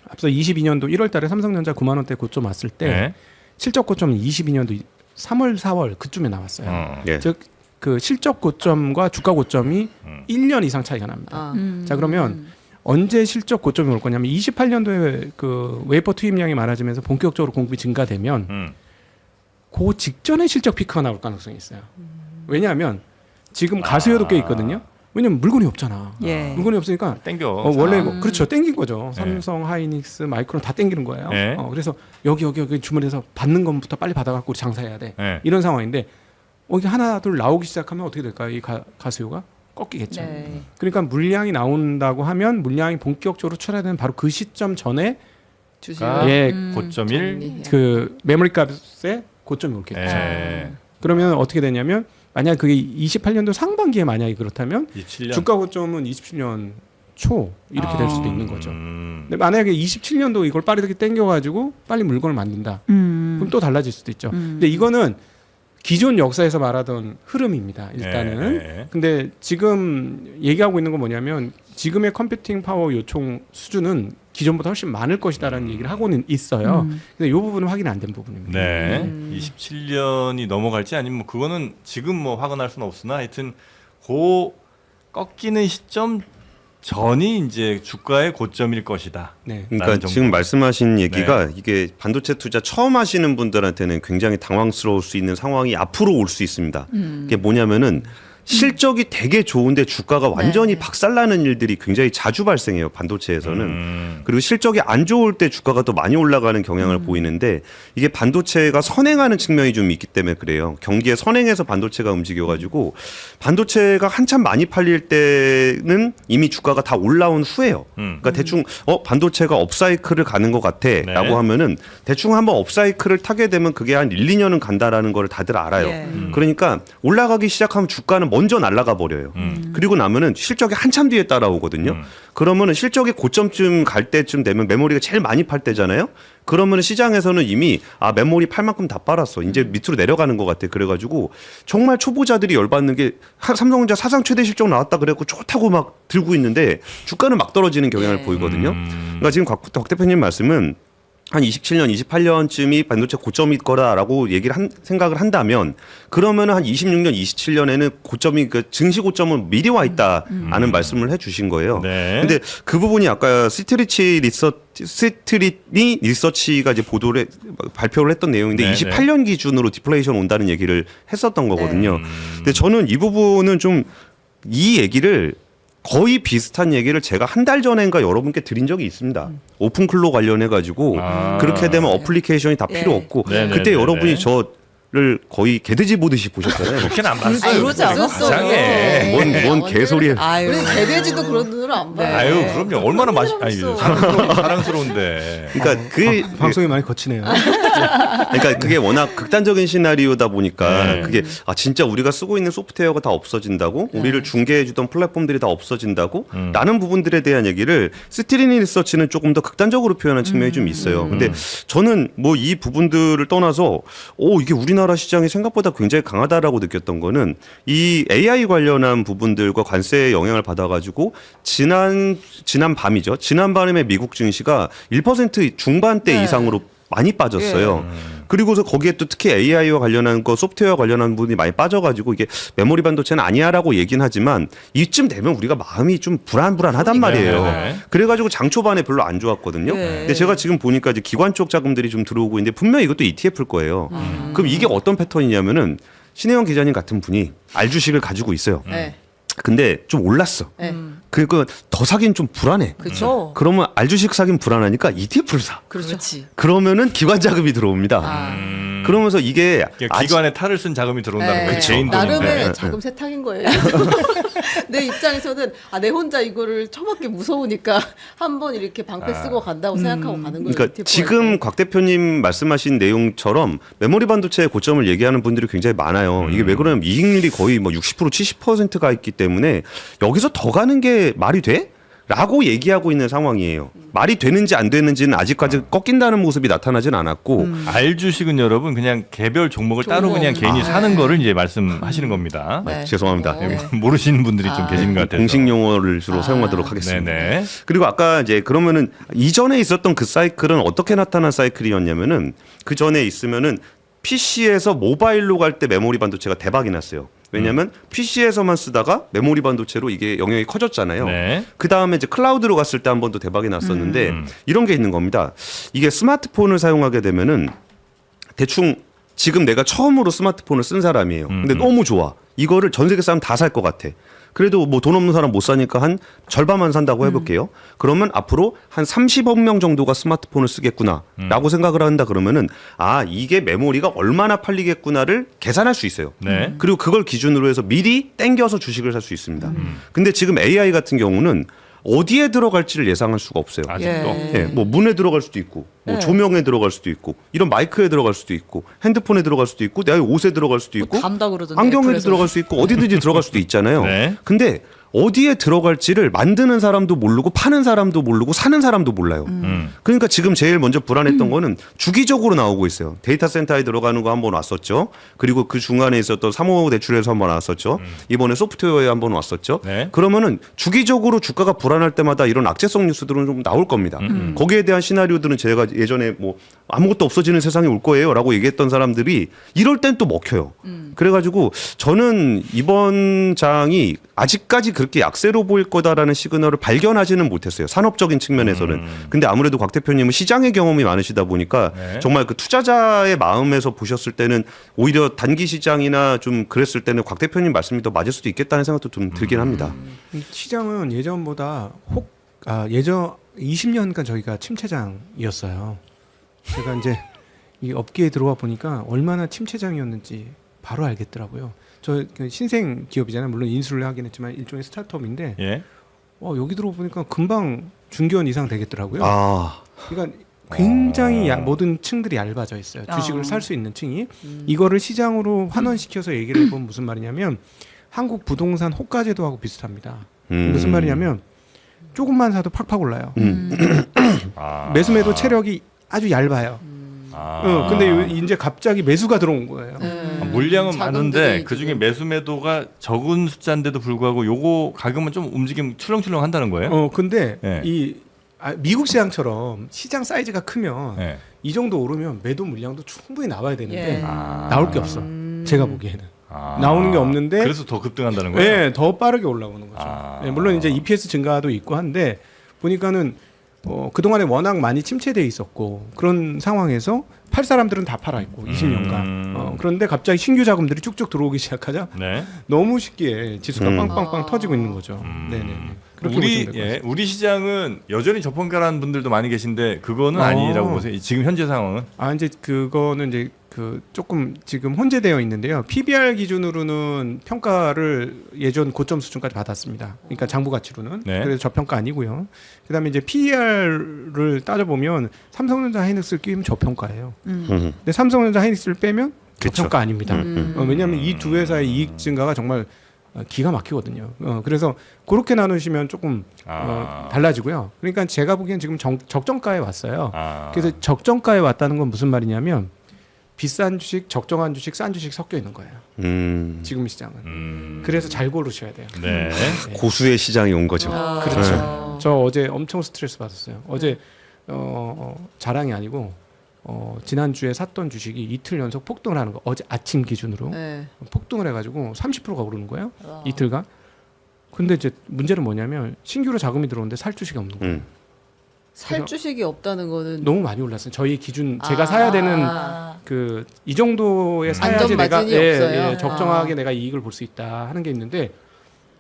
S1: 앞서 22년도 1월달에 삼성전자 9만 원대 고점 왔을 때
S3: 네.
S1: 실적 고점은 22년도 3월, 4월 그쯤에 나왔어요.
S2: 예.
S1: 즉 그 실적 고점과 주가 고점이 1년 이상 차이가 납니다.
S4: 아.
S1: 자, 그러면 언제 실적 고점이 올 거냐면 28년도에 그 웨이퍼 투입량이 많아지면서 본격적으로 공급이 증가되면 그 직전에 실적 피크가 나올 가능성이 있어요. 왜냐하면 지금 가수요도 꽤 있거든요. 왜냐면 물건이 없잖아.
S5: 예.
S1: 물건이 없으니까
S3: 땡겨.
S1: 원래 그렇죠. 땡긴 거죠.
S3: 네.
S1: 삼성, 하이닉스, 마이크론 다 땡기는 거예요.
S3: 네.
S1: 그래서 여기 주문해서 받는 것부터 빨리 받아갖고 우리 장사해야 돼.
S3: 네.
S1: 이런 상황인데 이게 하나 둘 나오기 시작하면 어떻게 될까요? 이 가수요가 꺾이겠죠.
S4: 네.
S1: 그러니까 물량이 나온다고 하면 물량이 본격적으로 출하되는 바로 그 시점 전에
S4: 주식.
S3: 고점 1.
S1: 그 메모리 값의 고점이 올겠죠.
S3: 예.
S1: 그러면 어떻게 되냐면 만약 그게 28년도 상반기에 만약에 그렇다면
S3: 27년.
S1: 주가 고점은 27년 초 이렇게 될 수도 있는 거죠.
S3: 음.
S1: 근데 만약에 27년도 이걸 빠르게 땡겨가지고 빨리 물건을 만든다. 그럼 또 달라질 수도 있죠. 근데 이거는 기존 역사에서 말하던 흐름입니다. 일단은.
S3: 네.
S1: 근데 지금 얘기하고 있는 건 뭐냐면 지금의 컴퓨팅 파워 요청 수준은 기존보다 훨씬 많을 것이다라는 얘기를 하고는 있어요. 근데 이 부분은 확인 안 된 부분입니다.
S3: 네. 27년이 넘어갈지 아니면 뭐 그거는 지금 뭐 확언할 수는 없으나 하여튼 고 꺾이는 시점 전이 이제 주가의 고점일 것이다.
S1: 네.
S2: 그러니까
S3: 라는
S2: 지금
S3: 정도.
S2: 말씀하신 얘기가 이게 반도체 투자 처음 하시는 분들한테는 굉장히 당황스러울 수 있는 상황이 앞으로 올 수 있습니다. 그게 뭐냐면은 실적이 되게 좋은데 주가가 완전히
S4: 네.
S2: 박살나는 일들이 굉장히 자주 발생해요. 반도체에서는. 그리고 실적이 안 좋을 때 주가가 더 많이 올라가는 경향을 보이는데 이게 반도체가 선행하는 측면이 좀 있기 때문에 그래요. 경기에 선행해서 반도체가 움직여가지고 반도체가 한참 많이 팔릴 때는 이미 주가가 다 올라온 후에요. 그러니까 대충 반도체가 업사이클을 가는 것 같아라고
S3: 네.
S2: 하면은 대충 한번 업사이클을 타게 되면 그게 한 1, 2년은 간다라는 걸 다들 알아요.
S5: 예.
S2: 그러니까 올라가기 시작하면 주가는 먼저 날아가 버려요. 그리고 나면은 실적이 한참 뒤에 따라오거든요. 그러면은 실적이 고점쯤 갈 때쯤 되면 메모리가 제일 많이 팔 때잖아요. 그러면은 시장에서는 이미 메모리 팔 만큼 다 빨았어. 이제 밑으로 내려가는 것 같아. 그래가지고 정말 초보자들이 열받는 게 삼성전자 사상 최대 실적 나왔다 그래갖고 좋다고 막 들고 있는데 주가는 막 떨어지는 경향을
S4: 네.
S2: 보이거든요. 그러니까 지금 곽 대표님 말씀은 한 27년, 28년쯤이 반도체 고점일 거라라고 생각을 한다면 그러면은 한 26년, 27년에는 고점이 증시 고점은 미리 와 있다라는 말씀을 해주신 거예요.
S3: 네.
S2: 근데 그 부분이 아까 스트리니 리서치가 이제 발표를 했던 내용인데
S3: 네,
S2: 28년 기준으로 디플레이션 온다는 얘기를 했었던 거거든요. 근데 저는 이 부분은 좀 이 얘기를 거의 비슷한 얘기를 제가 한 달 전인가 여러분께 드린 적이 있습니다. 오픈클로 관련해 가지고 그렇게 되면 어플리케이션이 다 필요
S4: 네.
S2: 없고
S3: 네,
S2: 그때
S3: 네,
S2: 여러분이
S3: 네.
S2: 저 거의 개돼지 보듯이 보셨잖아요.
S3: 그렇게는 안 봤어요.
S5: 그러지 않았어요.
S3: 이상해.
S2: 뭔 개소리예요.
S5: 아유.
S4: 우리 개돼지도 그런 눈으로 안 봐요.
S3: 아유, 그럼요. 얼마나 아니,
S4: 없어.
S3: 사랑스러운데.
S2: 그러니까 그
S1: 방송이 많이 거치네요.
S2: 그러니까 그게 워낙 극단적인 시나리오다 보니까
S3: 네.
S2: 그게 진짜 우리가 쓰고 있는 소프트웨어가 다 없어진다고 우리를 중개해주던 플랫폼들이 다 없어진다고 라는 부분들에 대한 얘기를 스트리닝 리서치는 조금 더 극단적으로 표현한 측면이 좀 있어요. 근데 저는 뭐 이 부분들을 떠나서 이게 우리나라 시장이 생각보다 굉장히 강하다라고 느꼈던 거는 이 AI 관련한 부분들과 관세의 영향을 받아가지고 지난 밤이죠. 지난 밤에 미국 증시가 1% 중반대
S4: 네.
S2: 이상으로 많이 빠졌어요. 그리고서 거기에 또 특히 AI와 관련한 거, 소프트웨어 관련한 부분이 많이 빠져가지고 이게 메모리 반도체는 아니야라고 얘긴 하지만 이쯤 되면 우리가 마음이 좀 불안하단 말이에요.
S3: 네.
S2: 그래가지고 장 초반에 별로 안 좋았거든요.
S4: 네.
S2: 근데 제가 지금 보니까 이제 기관 쪽 자금들이 좀 들어오고 있는데 분명히 이것도 ETF일 거예요. 그럼 이게 어떤 패턴이냐면은 신혜영 기자님 같은 분이 알 주식을 가지고 있어요.
S4: 네.
S2: 근데 좀 올랐어.
S4: 네.
S2: 그러니까 더 사긴 좀 불안해.
S4: 그렇죠.
S2: 그러면 알 주식 사긴 불안하니까 ETF를 사.
S5: 그렇지.
S2: 그러면은 기관 자금이 들어옵니다. 그러면서 이게
S3: 그러니까 기관에 탈을 쓴 자금이 들어온다는
S4: 네.
S3: 거예요. 개인
S4: 나름의
S3: 돈인데.
S4: 자금 세탁인 거예요. 내 입장에서는 내 혼자 이거를 처먹기 무서우니까 한번 이렇게 방패 쓰고 간다고 생각하고 가는 거예요.
S2: 그러니까
S4: ETF
S2: 지금
S4: 할 때.
S2: 곽 대표님 말씀하신 내용처럼 메모리 반도체의 고점을 얘기하는 분들이 굉장히 많아요. 이게 왜 그러냐면 이익률이 거의 뭐 60% 70%가 있기 때문에 여기서 더 가는 게 말이 돼? 라고 얘기하고 있는 상황이에요. 말이 되는지 안 되는지는 아직까지 꺾인다는 모습이 나타나진 않았고
S3: 알 주식은 여러분 그냥 개별 종목을 따로
S4: 종목.
S3: 그냥 개인이 사는 거를 이제 말씀하시는 겁니다.
S4: 네.
S2: 죄송합니다.
S4: 네.
S3: 모르시는 분들이 좀 계시는 것 같아요.
S2: 공식 용어를 주로 사용하도록 하겠습니다.
S3: 네네.
S2: 그리고 아까 이제 그러면은 이전에 있었던 그 사이클은 어떻게 나타난 사이클이었냐면은 그 전에 있으면은 PC에서 모바일로 갈 때 메모리 반도체가 대박이 났어요. 왜냐하면 PC에서만 쓰다가 메모리 반도체로 이게 영역이 커졌잖아요.
S3: 네.
S2: 그 다음에 이제 클라우드로 갔을 때 한 번 더 대박이 났었는데 이런 게 있는 겁니다. 이게 스마트폰을 사용하게 되면은 대충 지금 내가 처음으로 스마트폰을 쓴 사람이에요. 근데 너무 좋아. 이거를 전 세계 사람 다 살 것 같아. 그래도 뭐 돈 없는 사람 못 사니까 한 절반만 산다고 해볼게요. 그러면 앞으로 한 30억 명 정도가 스마트폰을 쓰겠구나라고 생각을 한다 그러면은 이게 메모리가 얼마나 팔리겠구나를 계산할 수 있어요.
S3: 네.
S2: 그리고 그걸 기준으로 해서 미리 땡겨서 주식을 살 수 있습니다. 근데 지금 AI 같은 경우는 어디에 들어갈지를 예상할 수가 없어요.
S3: 아직도.
S2: 예, 뭐 문에 들어갈 수도 있고, 뭐
S4: 네.
S2: 조명에 들어갈 수도 있고, 이런 마이크에 들어갈 수도 있고, 핸드폰에 들어갈 수도 있고, 내 옷에 들어갈 수도 있고,
S5: 단다 그러던데.
S2: 안경에도
S5: 애플에서.
S2: 들어갈 수 있고, 어디든지 들어갈 수도 있잖아요.
S3: 네.
S2: 근데 어디에 들어갈지를 만드는 사람도 모르고 파는 사람도 모르고 사는 사람도 몰라요. 그러니까 지금 제일 먼저 불안했던 거는 주기적으로 나오고 있어요. 데이터 센터에 들어가는 거 한번 왔었죠. 그리고 그 중간에 있었던 사모 대출에서 한번 왔었죠. 이번에 소프트웨어에 한번 왔었죠.
S3: 네.
S2: 그러면은 주기적으로 주가가 불안할 때마다 이런 악재성 뉴스들은 좀 나올 겁니다. 거기에 대한 시나리오들은 제가 예전에 뭐 아무것도 없어지는 세상이 올 거예요라고 얘기했던 사람들이 이럴 땐 또 먹혀요. 그래가지고 저는 이번 장이 아직까지 그렇게 약세로 보일 거다라는 시그널을 발견하지는 못했어요. 산업적인 측면에서는. 근데 아무래도 곽 대표님은 시장의 경험이 많으시다 보니까
S3: 네.
S2: 정말 그 투자자의 마음에서 보셨을 때는 오히려 단기 시장이나 좀 그랬을 때는 곽 대표님 말씀이 더 맞을 수도 있겠다는 생각도 좀 들긴 합니다.
S1: 시장은 예전보다 예전 20년간 저희가 침체장이었어요. 제가 이제 이 업계에 들어와 보니까 얼마나 침체장이었는지 바로 알겠더라고요. 저 신생 기업이잖아요. 물론 인수를 하긴 했지만 일종의 스타트업인데
S3: 예.
S1: 여기 들어보니까 금방 중견 이상 되겠더라고요.
S2: 아,
S1: 그러니까 굉장히 모든 층들이 얇아져 있어요. 주식을 살 수 있는 층이. 이거를 시장으로 환원시켜서 얘기를 해보면 무슨 말이냐면 한국 부동산 호가제도하고 비슷합니다. 무슨 말이냐면 조금만 사도 팍팍 올라요. 매수매도 체력이 아주 얇아요. 근데 이제 갑자기 매수가 들어온 거예요.
S3: 물량은
S4: 자금들이
S3: 많은데 그
S4: 지금.
S3: 중에 매수 매도가 적은 숫자인데도 불구하고 요거 가격만 좀 움직이면 출렁출렁 한다는 거예요?
S1: 근데
S3: 네.
S1: 미국 시장처럼 시장 사이즈가 크면
S3: 네.
S1: 이 정도 오르면 매도 물량도 충분히 나와야 되는데
S4: 예.
S1: 나올 게 없어. 제가 보기에는 나오는 게 없는데
S3: 그래서 더 급등한다는 거예요?
S1: 네, 더 빠르게 올라오는 거죠. 네, 물론 이제 EPS 증가도 있고 한데 보니까는 그동안에 워낙 많이 침체돼 있었고 그런 상황에서 팔 사람들은 다 팔아 있고 20년간 그런데 갑자기 신규 자금들이 쭉쭉 들어오기 시작하자
S3: 네.
S1: 너무 쉽게 지수가 빵빵빵 터지고 있는 거죠. 네네. 그렇게 보시면 될것 같아요.
S3: 우리 시장은 여전히 저평가라는 분들도 많이 계신데 그거는 아니라고 보세요. 지금 현재 상황은?
S1: 이제 그거는 이제 그 조금 지금 혼재되어 있는데요. PBR 기준으로는 평가를 예전 고점 수준까지 받았습니다. 그러니까 장부 가치로는.
S3: 네.
S1: 그래서 저평가 아니고요. 그다음에 이제 PER를 따져보면 삼성전자 하이닉스를 끼면 저평가예요. 근데 삼성전자 하이닉스를 빼면
S2: 그쵸.
S1: 저평가 아닙니다.
S4: 음.
S1: 왜냐하면 이 두 회사의 이익 증가가 정말 기가 막히거든요. 그래서 그렇게 나누시면 조금 달라지고요. 그러니까 제가 보기엔 지금 적정가에 왔어요. 그래서 적정가에 왔다는 건 무슨 말이냐면 비싼 주식, 적정한 주식, 싼 주식 섞여 있는 거예요. 지금 시장은. 그래서 잘 고르셔야 돼요.
S3: 네.
S2: 고수의 시장이 온 거죠.
S1: 그렇죠. 저 어제 엄청 스트레스 받았어요. 어제 자랑이 아니고 지난주에 샀던 주식이 이틀 연속 폭등을 하는 거. 어제 아침 기준으로
S4: 네.
S1: 폭등을 해가지고 30%가 오르는 거예요.
S4: 와.
S1: 이틀간. 근데 이제 문제는 뭐냐면 신규로 자금이 들어오는데 살 주식이 없는 거예요.
S4: 살
S1: 그래서
S4: 주식이 없다는 거는
S1: 너무 많이 올랐어요. 저희 기준 제가 사야 되는 그 이 정도의 사야지
S4: 안전
S1: 내가
S4: 마진이 없어요?
S1: 적정하게 내가 이익을 볼 수 있다 하는 게 있는데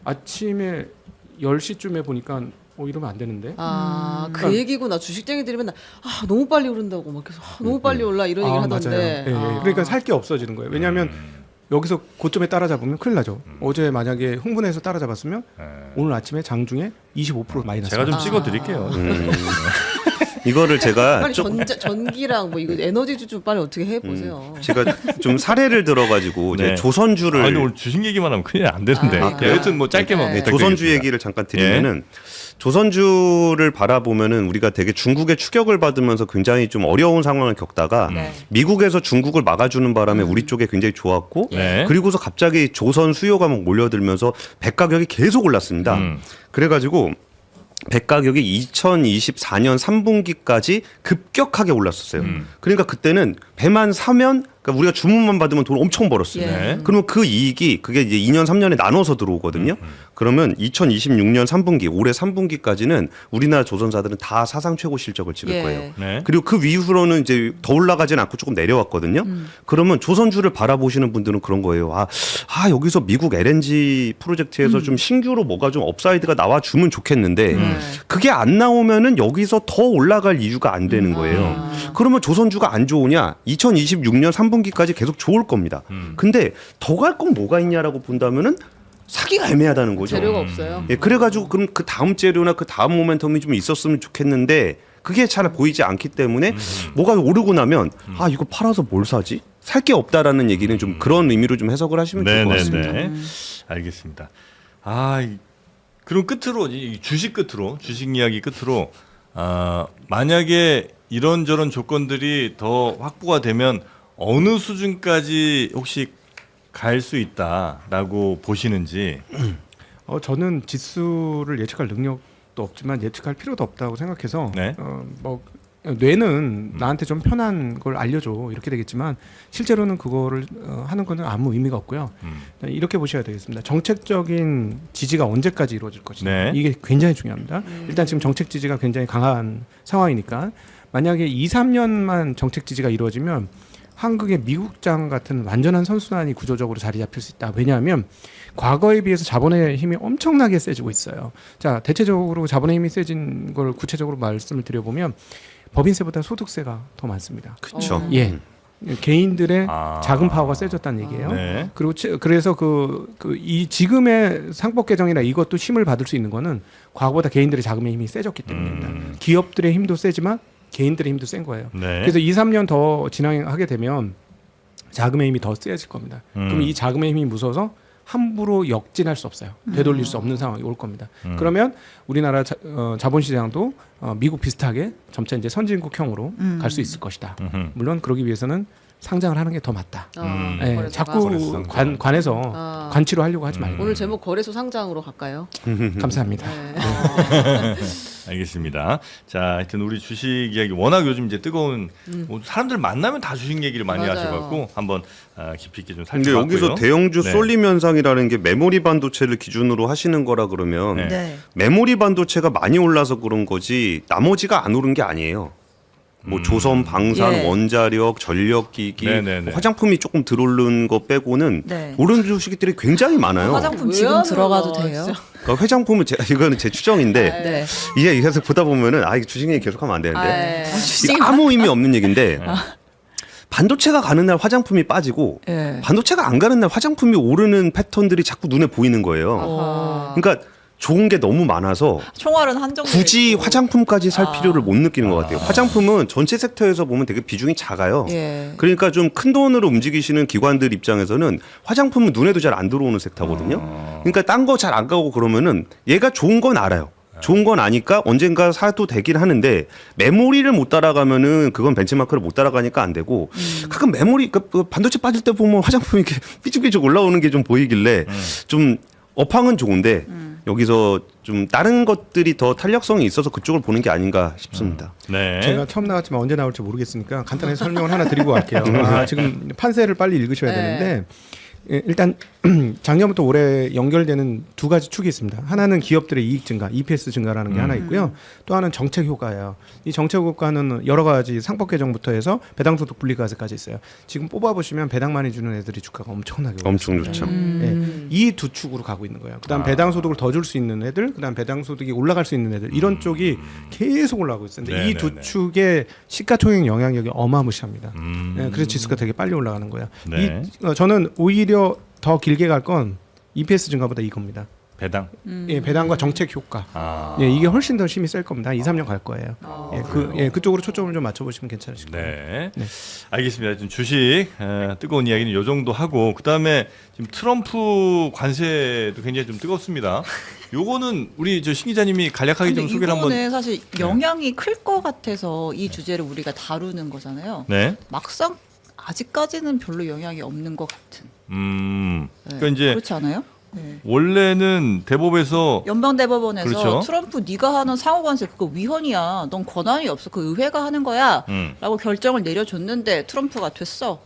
S1: 아침에 10시쯤에 보니까 이러면 안 되는데.
S4: 그
S1: 그러니까-
S4: 얘기구나. 주식쟁이들이 맨날 너무 빨리 오른다고 막 계속 너무 빨리 올라 이런 얘기를 하던데.
S1: 맞아요. 예, 예. 그러니까 살 게 없어지는 거예요. 왜냐하면 여기서 고점에 따라잡으면 큰일 나죠. 어제 만약에 흥분해서 따라잡았으면 오늘 아침에 장중에 25% 마이너스.
S3: 제가 좀 찍어드릴게요.
S2: 이거를 제가
S4: 빨리
S2: 좀
S4: 전기랑 뭐 이거 에너지주 좀 빨리 어떻게 해보세요.
S2: 제가 좀 사례를 들어가지고
S3: 네.
S2: 이제 조선주를
S3: 아니 오늘 주식 얘기만 하면 큰일 안 되는데.
S4: 그래요?
S3: 여튼 뭐 짧게만
S4: 네.
S3: 부탁드리겠습니다.
S2: 조선주 얘기를 잠깐 드리면은 조선주를 바라보면은 우리가 되게 중국의 추격을 받으면서 굉장히 좀 어려운 상황을 겪다가 미국에서 중국을 막아주는 바람에 우리 쪽에 굉장히 좋았고
S3: 네.
S2: 그리고서 갑자기 조선 수요가 막 몰려들면서 배 가격이 계속 올랐습니다. 그래가지고 배 가격이 2024년 3분기까지 급격하게 올랐었어요. 그러니까 그때는 배만 사면 그러니까 우리가 주문만 받으면 돈 엄청 벌었어요.
S4: 예.
S3: 네.
S2: 그러면 그 이익이 그게 이제 2년 3년에 나눠서 들어오거든요. 그러면 2026년 3분기 올해 3분기까지는 우리나라 조선사들은 다 사상 최고 실적을 찍을
S4: 예.
S2: 거예요.
S3: 네.
S2: 그리고 그 이후로는 이제 더 올라가진 않고 조금 내려왔거든요. 그러면 조선주를 바라보시는 분들은 그런 거예요. 여기서 미국 LNG 프로젝트에서 좀 신규로 뭐가 좀 업사이드가 나와주면 좋겠는데 그게 안 나오면은 여기서 더 올라갈 이유가 안 되는 거예요. 그러면 조선주가 안 좋으냐? 2026년 3분기까지 계속 좋을 겁니다. 근데 더 갈 건 뭐가 있냐라고 본다면은 사기가 애매하다는 거죠.
S4: 재료가 없어요.
S2: 예, 그래가지고 그럼 그 다음 재료나 그 다음 모멘텀이 좀 있었으면 좋겠는데 그게 잘 보이지 않기 때문에 뭐가 오르고 나면 이거 팔아서 뭘 사지? 살 게 없다라는 얘기는 좀 그런 의미로 좀 해석을 하시면 좋을 것 같습니다.
S3: 네네네. 알겠습니다. 그럼 끝으로 이 주식 끝으로 주식 이야기 끝으로 만약에 이런저런 조건들이 더 확보가 되면 어느 수준까지 혹시 갈 수 있다라고 보시는지.
S1: 저는 지수를 예측할 능력도 없지만 예측할 필요도 없다고 생각해서
S3: 네.
S1: 뇌는 나한테 좀 편한 걸 알려줘 이렇게 되겠지만 실제로는 그거를 하는 거는 아무 의미가 없고요. 이렇게 보셔야 되겠습니다. 정책적인 지지가 언제까지 이루어질 것이냐
S3: 네.
S1: 이게 굉장히 중요합니다. 일단 지금 정책 지지가 굉장히 강한 상황이니까 만약에 2, 3년만 정책 지지가 이루어지면 한국의 미국장 같은 완전한 선순환이 구조적으로 자리 잡힐 수 있다. 왜냐하면 과거에 비해서 자본의 힘이 엄청나게 세지고 있어요. 자, 대체적으로 자본의 힘이 세진 걸 구체적으로 말씀을 드려보면 법인세보다 소득세가 더 많습니다.
S2: 그렇죠.
S1: 예, 개인들의 자금 파워가 세졌다는 얘기예요.
S3: 네.
S1: 그리고 그래서 이 지금의 상법 개정이나 이것도 힘을 받을 수 있는 거는 과거보다 개인들의 자금의 힘이 세졌기 때문입니다. 기업들의 힘도 세지만 개인들의 힘도 센 거예요.
S3: 네.
S1: 그래서 2, 3년 더 진행하게 되면 자금의 힘이 더 세질 겁니다. 그럼 이 자금의 힘이 무서워서 함부로 역진할 수 없어요. 되돌릴 수 없는 상황이 올 겁니다. 그러면 우리나라 자본시장도 미국 비슷하게 점차 이제 선진국형으로 갈 수 있을 것이다. 물론 그러기 위해서는 상장을 하는 게 더 맞다. 예,
S4: 거래소가.
S1: 자꾸 관해서 관치로 하려고 하지 말고.
S4: 오늘 제목 거래소 상장으로 갈까요?
S1: 감사합니다.
S4: 네.
S3: 알겠습니다. 자, 하여튼 우리 주식 이야기 워낙 요즘 이제 뜨거운 뭐 사람들 만나면 다 주식 얘기를 많이
S4: 맞아요.
S3: 하셔갖고 한번 깊이 있게 좀
S2: 근데
S3: 살펴봤고요.
S2: 여기서 대형주
S3: 네.
S2: 쏠림 현상이라는 게 메모리 반도체를 기준으로 하시는 거라 그러면
S3: 네.
S5: 네.
S2: 메모리 반도체가 많이 올라서 그런 거지 나머지가 안 오른 게 아니에요. 뭐 조선, 방산,
S5: 예.
S2: 원자력, 전력기기,
S3: 네네네.
S2: 화장품이 조금 들어오른 거 빼고는
S5: 네.
S2: 오른 주식들이 굉장히 많아요.
S5: 화장품
S4: 왜
S5: 지금
S4: 안
S5: 들어가도
S4: 올라,
S5: 돼요?
S4: 진짜.
S2: 그러니까 회장품은 이거는 제 추정인데
S5: 네.
S2: 이게 계속 보다 보면은 이게 주식 얘기 계속하면 안 되는데
S4: 아,
S2: 이거 아무 의미 없는 얘기인데 반도체가 가는 날 화장품이 빠지고
S5: 예.
S2: 반도체가 안 가는 날 화장품이 오르는 패턴들이 자꾸 눈에 보이는 거예요.
S4: 아하.
S2: 그러니까 좋은 게 너무 많아서
S5: 총알은 한정.
S2: 굳이 화장품까지 살
S5: 아.
S2: 필요를 못 느끼는 것 같아요. 화장품은 전체 섹터에서 보면 되게 비중이 작아요.
S5: 예.
S2: 그러니까 좀 큰 돈으로 움직이시는 기관들 입장에서는 화장품은 눈에도 잘 안 들어오는 섹터거든요. 그러니까 딴 거 잘 안 가고 그러면은 얘가 좋은 건 알아요. 좋은 건 아니까 언젠가 사도 되긴 하는데 메모리를 못 따라가면은 그건 벤치마크를 못 따라가니까 안 되고 가끔 메모리 그 반도체 빠질 때 보면 화장품이 이렇게 삐죽삐죽 올라오는 게 좀 보이길래 좀 업황은 좋은데 여기서 좀 다른 것들이 더 탄력성이 있어서 그쪽을 보는 게 아닌가 싶습니다.
S3: 네.
S1: 제가 처음 나왔지만 언제 나올지 모르겠으니까 간단하게 설명을 하나 드리고 갈게요. 지금 판세를 빨리 읽으셔야
S4: 네.
S1: 되는데 예, 일단 작년부터 올해 연결되는 두 가지 축이 있습니다. 하나는 기업들의 이익 증가, EPS 증가라는 게 하나 있고요. 또 하나는 정책 효과예요. 이 정책 효과는 여러 가지 상법 개정부터 해서 배당소득 분리과세까지 있어요. 지금 뽑아보시면 배당 많이 주는 애들이 주가가 엄청나게
S2: 엄청
S1: 올랐습니다.
S2: 좋죠.
S1: 이 두 축으로 가고 있는 거예요. 그다음 배당소득을 더 줄 수 있는 애들, 그다음 배당소득이 올라갈 수 있는 애들 이런 쪽이 계속 올라가고 있어요. 근데 이 두
S3: 네네네.
S1: 축의 시가총액 영향력이 어마무시합니다. 예, 그래서 지수가 되게 빨리 올라가는 거예요.
S3: 네.
S1: 저는 오히려 더 길게 갈 건 EPS 증가보다 이겁니다.
S3: 배당.
S1: 예, 배당과 정책 효과.
S3: 아.
S1: 예, 이게 훨씬 더 힘이 셀 겁니다. 한 2, 3년 갈 거예요. 그쪽으로 초점을 좀 맞춰보시면 괜찮으실 거예요.
S3: 네.
S1: 네.
S3: 알겠습니다. 좀 주식 뜨거운 이야기는 요 정도 하고 그다음에 지금 트럼프 관세도 굉장히 좀 뜨겁습니다. 요거는 우리 저 신 기자님이 간략하게 좀 소개를 한번.
S5: 이거는 사실 영향이 클 것 같아서 이 주제를 우리가 다루는 거잖아요.
S3: 네.
S5: 막상 아직까지는 별로 영향이 없는 것 같은.
S3: 네.
S5: 네.
S3: 그러니까 이제
S5: 그렇지 않아요? 네.
S3: 원래는 대법에서
S5: 연방대법원에서
S3: 그렇죠.
S5: 트럼프 네가 하는 상호관세 그거 위헌이야. 넌 권한이 없어. 그 의회가 하는 거야. 라고 결정을 내려줬는데 트럼프가 됐어.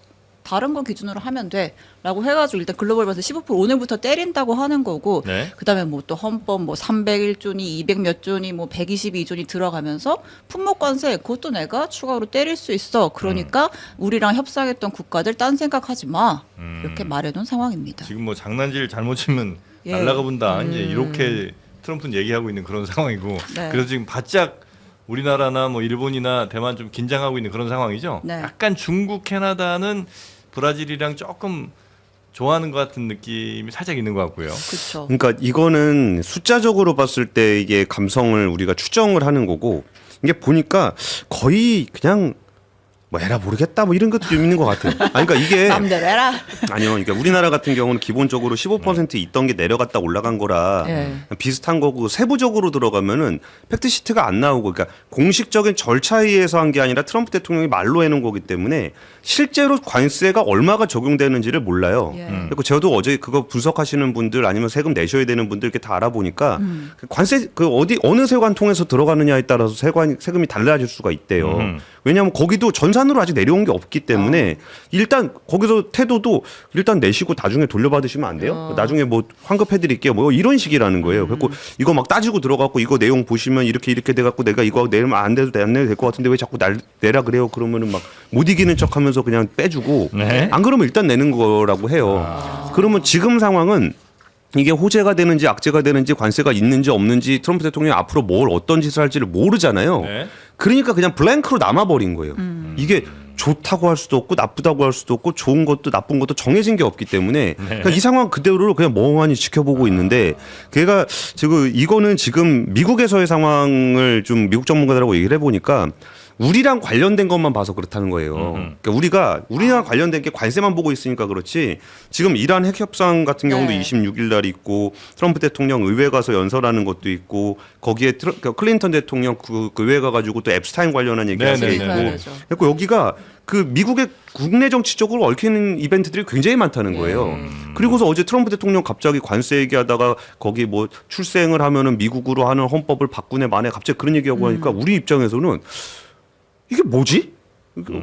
S5: 다른 거 기준으로 하면 돼. 라고 해가지고 일단 글로벌 관세 15% 오늘부터 때린다고 하는 거고
S3: 네.
S5: 그다음에 뭐 또 헌법 뭐 301조니 200 몇 조니 뭐 122조니 들어가면서 품목 관세 그것도 내가 추가로 때릴 수 있어. 그러니까 우리랑 협상했던 국가들 딴 생각하지 마. 이렇게 말해놓은 상황입니다.
S3: 지금 뭐 장난질 잘못 치면
S5: 예.
S3: 날라가 본다. 이제 이렇게 트럼프는 얘기하고 있는 그런 상황이고.
S5: 네.
S3: 그래서 지금 바짝 우리나라나 뭐 일본이나 대만 좀 긴장하고 있는 그런 상황이죠.
S5: 네.
S3: 약간 중국, 캐나다는 브라질이랑 조금 좋아하는 것 같은 느낌이 살짝 있는 것 같고요.
S5: 그렇죠.
S2: 그러니까 이거는 숫자적으로 봤을 때 이게 감성을 우리가 추정을 하는 거고 이게 보니까 거의 그냥 뭐 에라 모르겠다 뭐 이런 것도 좀 있는 것 같아요. 아니 그러니까 이게
S5: 맘대로 해라.
S2: 아니요. 그러니까 우리나라 같은 경우는 기본적으로 15% 있던 게 내려갔다 올라간 거라
S5: 예.
S2: 비슷한 거고 세부적으로 들어가면은 팩트 시트가 안 나오고 그러니까 공식적인 절차에 의해서 한 게 아니라 트럼프 대통령이 말로 해놓은 거기 때문에 실제로 관세가 얼마가 적용되는지를 몰라요.
S5: 예.
S2: 그리고 저도 어제 그거 분석하시는 분들 아니면 세금 내셔야 되는 분들 이렇게 다 알아보니까 관세 그 어느 세관 통해서 들어가느냐에 따라서 세금이 달라질 수가 있대요. 왜냐하면 거기도 전산으로 아직 내려온 게 없기 때문에 일단 거기서 태도도 일단 내시고 나중에 돌려받으시면 안 돼요. 나중에 뭐 환급해드릴게요. 뭐 이런 식이라는 거예요. 그래서 이거 막 따지고 들어갔고 이거 내용 보시면 이렇게 돼갖고 내가 이거 내면 안 내도 될 것 같은데 왜 자꾸 내라 그래요? 그러면은 막 못 이기는 척하면서 그냥 빼주고
S3: 네.
S2: 안 그러면 일단 내는 거라고 해요. 그러면 지금 상황은 이게 호재가 되는지 악재가 되는지 관세가 있는지 없는지 트럼프 대통령이 앞으로 뭘 어떤 짓을 할지를 모르잖아요.
S3: 네.
S2: 그러니까 그냥 블랭크로 남아버린 거예요. 이게 좋다고 할 수도 없고 나쁘다고 할 수도 없고 좋은 것도 나쁜 것도 정해진 게 없기 때문에 그러니까 이 상황 그대로 그냥 멍하니 지켜보고 있는데 걔가 지금 이거는 지금 미국에서의 상황을 좀 미국 전문가들하고 얘기를 해보니까 우리랑 관련된 것만 봐서 그렇다는 거예요. 그러니까 우리랑 관련된 게 관세만 보고 있으니까 그렇지 지금 이란 핵 협상 같은 경우도
S5: 네.
S2: 26일 날 있고 트럼프 대통령 의회 가서 연설하는 것도 있고 거기에 클린턴 대통령 그 의회 가가지고 또 앱스타인 관련한 얘기하는 게
S3: 네네네.
S2: 있고 그리고 여기가 그 미국의 국내 정치적으로 얽히는 이벤트들이 굉장히 많다는 거예요. 그리고서 어제 트럼프 대통령 갑자기 관세 얘기하다가 거기 뭐 출생을 하면은 미국으로 하는 헌법을 바꾸네 만에 갑자기 그런 얘기하고 하니까 우리 입장에서는 이게 뭐지?